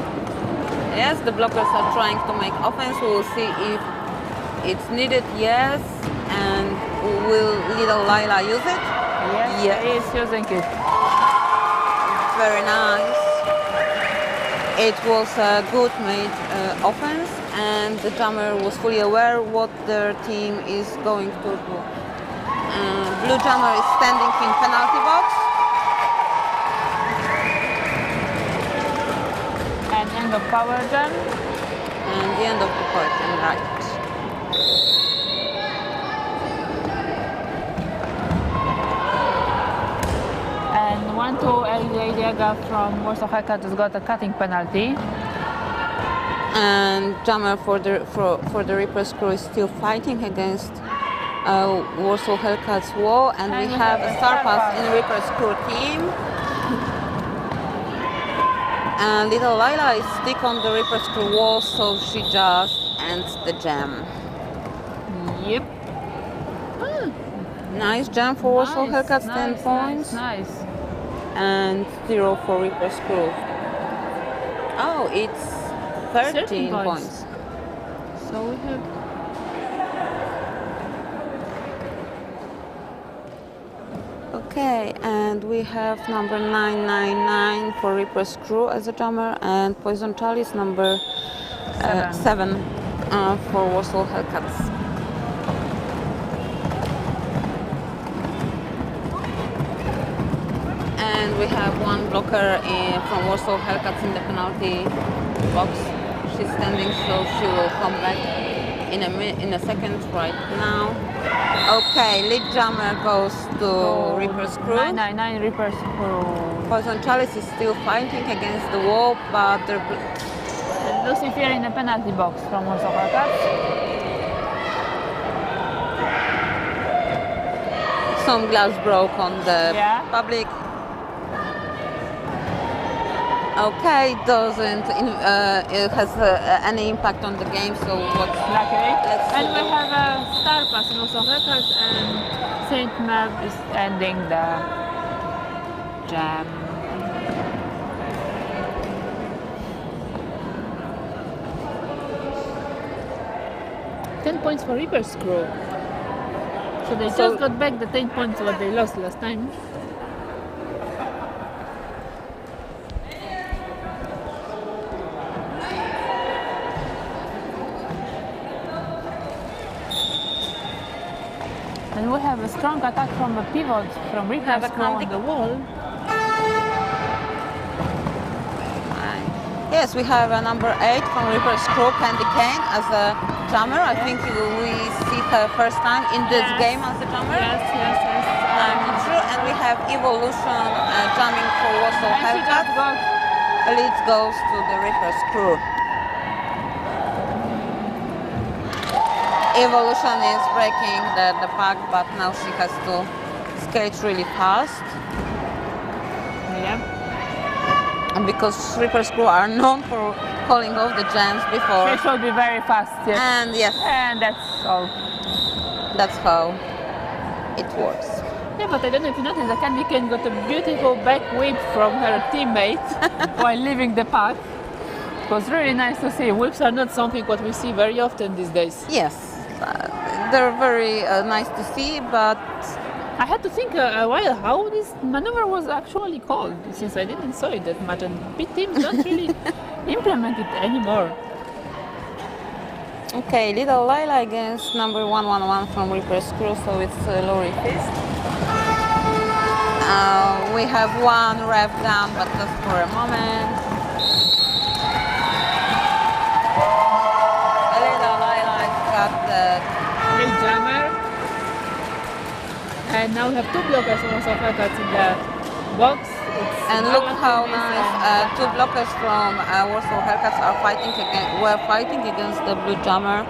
B: Yes, the blockers are trying to make offense. We will see if it's needed, yes. And will Little Lila use it?
C: Yes, he is using it.
B: Very nice. It was a good made offense, and the drummer was fully aware what their team is going to do. Blue drummer is standing in penalty box.
C: And end of power jam.
B: And the end of the power jam, right.
C: And 1-2 Eliaga from Warsaw Hellcats has got a cutting penalty.
B: And drummer for the Reaper's crew is still fighting against Warsaw Hellcats wall, and we have a star pass in Reaper's crew team. And Little Lila is stick on the Reaper's crew wall, so she just ends the jam.
C: Yep.
B: Nice jam for Warsaw Hellcats, 10 points.
C: Nice.
B: And 0 for Reaper's crew. Oh, it's 13 points.
C: So we have.
B: Okay, and we have number 999 for Reaper's crew as a drummer, and Poison Charlie's number 7 for Warsaw Hellcats. And we have one blocker from Warsaw Hellcats in the penalty box. She's standing, so she will come back in a second right now. Okay, lead jammer goes to Reaper's Crew.
D: 999 Reaper's Crew.
B: Poison Chalice is still fighting against the wall, but they're
D: Lucifer in the penalty box from Warsaw Hellcats.
B: some glass broke on the
D: Yeah.
B: public. Okay, doesn't it has any impact on the game, so what's
D: Luckily.
B: Let's
D: And
B: see.
D: we have a star pass in Warsaw Hellcats, and Saint Mab is ending the jam. £10 for Reaper's Crew. So they just got back the 10 points what they lost last time. And we have a strong attack from the pivot from Reaper's Crew on the wall.
B: Yes, we have a number 8 from Reaper's Crew, Candy Cane, as a jammer. I think we see her first time in this game as a jammer.
D: Yes.
B: I'm not sure. And we have Evolution jamming for Warsaw
D: And she just
B: Hellcats.
D: got
B: Lead goes to the Reaper's Crew. Evolution is breaking the pack, but now she has to skate really fast.
D: yeah.
B: And because Reaper's Crew are known for calling off the jams before.
D: She should be very fast, yes.
B: And yes,
D: And that's all.
B: that's how it works.
D: Yeah, but I don't know if you noticed, the Candy Cane got a beautiful back whip from her teammate while leaving the pack. It was really nice to see. Whips are not something what we see very often these days.
B: Yes, they're very nice to see, but
D: I had to think a while how this maneuver was actually called, since I didn't saw it that much, and big teams don't really implement it anymore.
B: okay, Little Lila against number 111 from Reaper's Crew, so it's Lori Fist. We have one rev down, but just for a moment. Little Lila's got the
D: Big jammer. And now we have two blockers from Warsaw Hellcats in the box.
B: And look how nice two blockers from Warsaw Hellcats are were fighting against the blue jammer.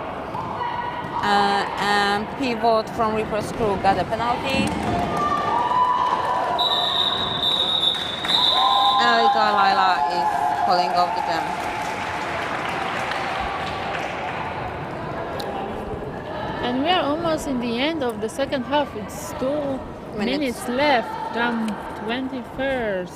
B: And pivot from Reaper's Crew got a penalty. And Little Lila is calling off the jam.
D: And we are almost in the end of the second half. It's 2 minutes left. Jam 21st.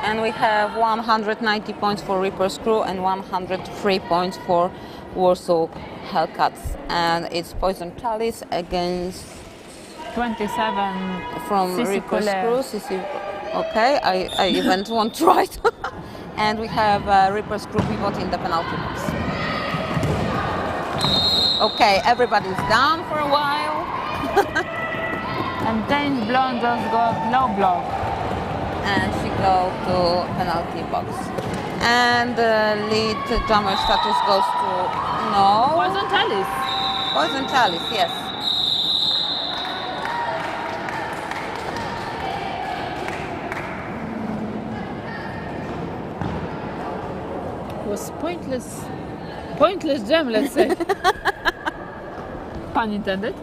B: And we have 190 points for Reaper's Crew and 103 points for Warsaw Hellcats. And it's Poison Chalice against
D: 27
B: from
D: Sissy
B: Reaper's
D: Colette.
B: Crew. Sissy. Okay, I even won't try it. And we have Reaper's Crew pivot in the penalty box. Okay, everybody's down for a while.
D: And James Blonde just got low block.
B: And she go to penalty box. And the lead jammer status goes to
D: Poison Chalice.
B: Poison Chalice, yes.
D: It was pointless jam, let's say. Pun intended.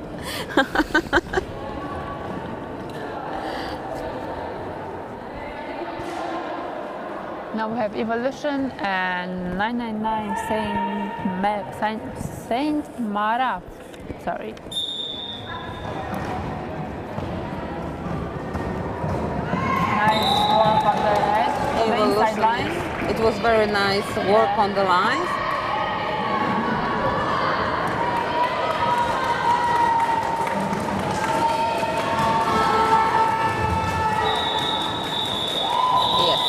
D: Now we have Evolution and 999 Saint Mara. Sorry. Nice work on the edge, on the inside line.
B: It was very nice work on the lines. Yes.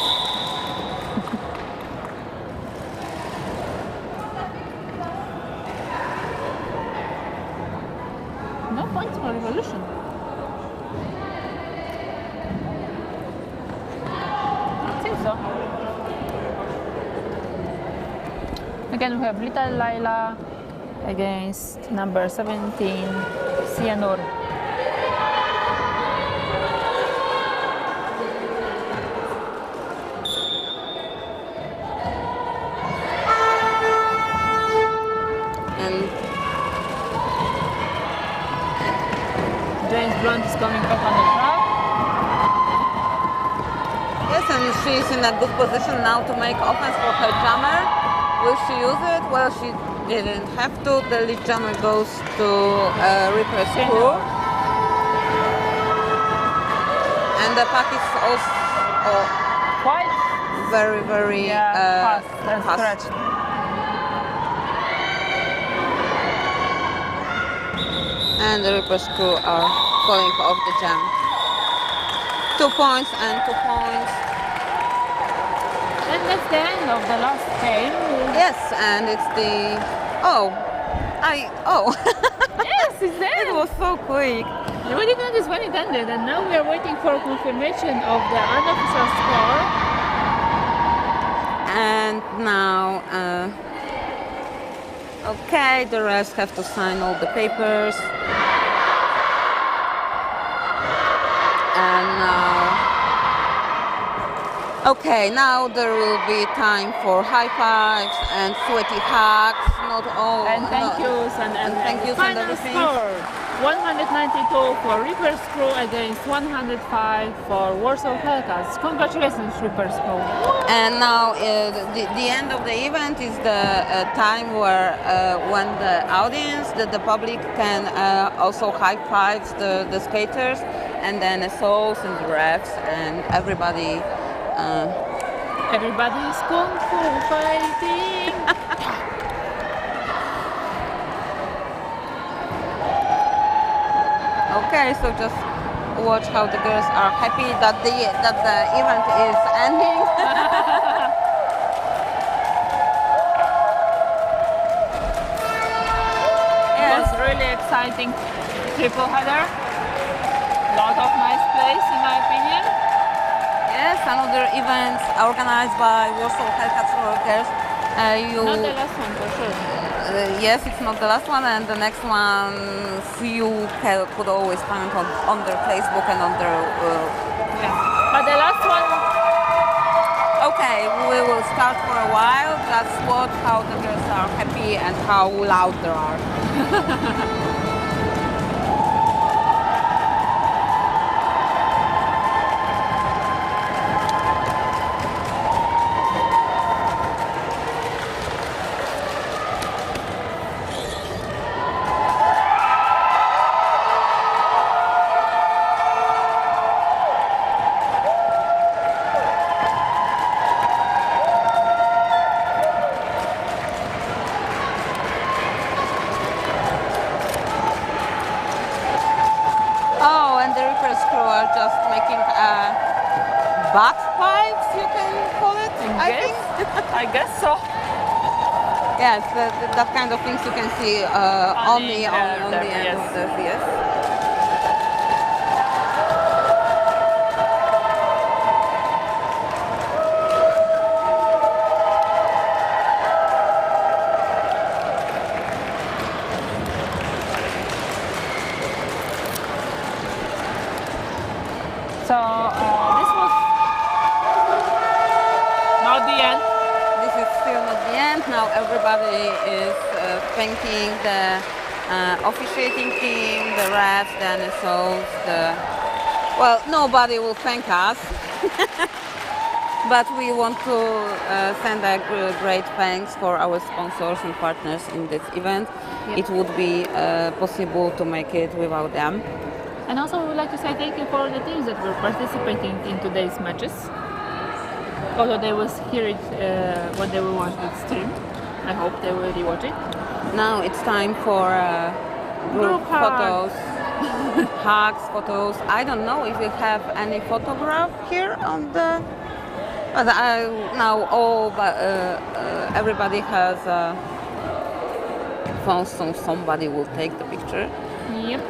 D: No points for Evolution.
C: Again, we have Little Laila against number 17, Sianur.
B: And
C: James Blunt is coming up on the track.
B: yes, and she's in a good position now to make offense for her jammer. Will she use it? Well, she didn't have to. The lead jammer goes to Reaper's crew. And the pack is also
C: Quite
B: very, very
C: fast and
B: fast.
C: stretched.
B: And the Reaper's crew are calling off the jam. 2 points and 2 points.
C: And that's the end of the last game.
B: Yes, and it's the
C: Yes, it's the
B: it
C: end.
B: was so quick.
C: We didn't notice when it ended, and now we are waiting for confirmation of the unofficial score.
B: And now, okay, the rest have to sign all the papers. And now, okay, now there will be time for high fives and sweaty hugs. Not all.
C: And thank
B: no-
C: yous and
B: thank yous and
C: final
B: everything.
C: score 192 for Reaper's Crew against 105 for Warsaw Hellcats. Congratulations, Reaper's Crew.
B: And now the end of the event is the time where when the audience, the public can also high five the skaters, and then the souls and the refs and everybody.
C: Everybody is kung fu fighting.
B: Okay, so just watch how the girls are happy that the event is ending.
C: It was really exciting triple header. Lot of nice plays in my opinion.
B: Yes, another event organized by Warsaw Hellcats for girls.
C: Not the last one for sure.
B: Yes, it's not the last one, and the next one you could always find on their Facebook and on their.
C: But the last one,
B: Okay, we will start for a while. Just watch how the girls are happy and how loud they are. Oh, and the Reaper's crew are just making butt pipes, you can call it, I think.
C: I guess so.
B: Yes, that kind of things you can see on the end
C: yes.
B: of the yes.
C: So this was not the end.
B: This is still not the end. Now everybody is thanking the officiating team, the refs, the NSOs, well, nobody will thank us. But we want to send a great thanks for our sponsors and partners in this event.
C: Yep.
B: It would be possible to make it without them.
C: And also we would like to say thank you for the teams that were participating in today's matches. Although they will hear it when they will watch the stream. I hope they will rewatch it.
B: Now it's time for group
C: Group hug.
B: photos, hugs, photos. I don't know if we have any photograph here on the. But now everybody has phones, so somebody will take the picture.
C: Yep.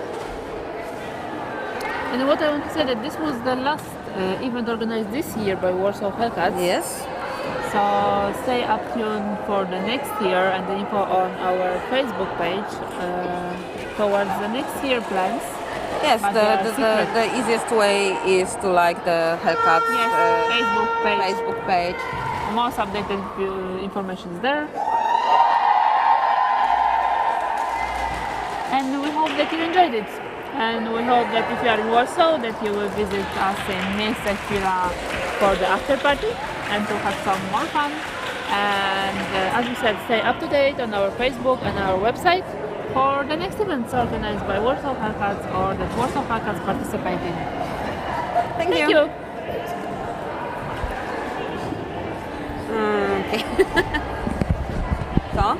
C: And what I want to say that this was the last event organized this year by Warsaw Hellcats.
B: Yes.
C: So stay up tuned for the next year and the info on our Facebook page towards the next year plans.
B: Yes,
C: But they are secret.
B: the easiest way is to like the Hellcats
C: Yes, Facebook page.
B: Facebook page.
C: Most updated information is there. And we hope that you enjoyed it. And we hope that if you are in Warsaw, that you will visit us in Miejsce Chwila for the after party and to have some more fun. And as we said, stay up to date on our Facebook and our website for the next events organized by Warsaw Hellcats or that Warsaw Hellcats participate in.
B: Thank
C: Thank
B: you.
C: you.
B: Okay. Co?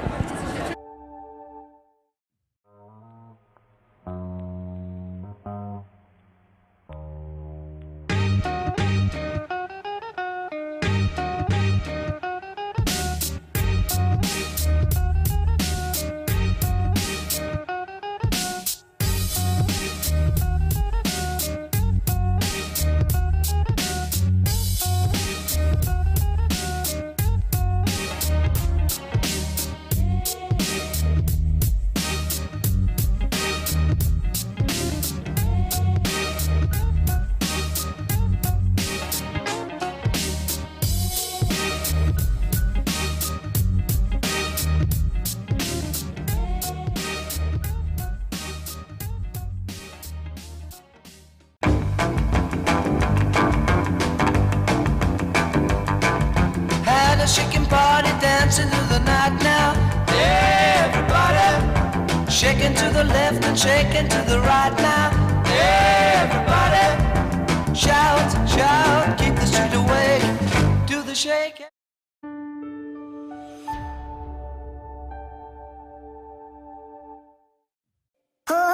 A: Had a shaking party dancing through the night now. Everybody shaking to the left and shaking to the right now. Everybody shout, shout, keep the street awake. Do the shaking.
G: Oh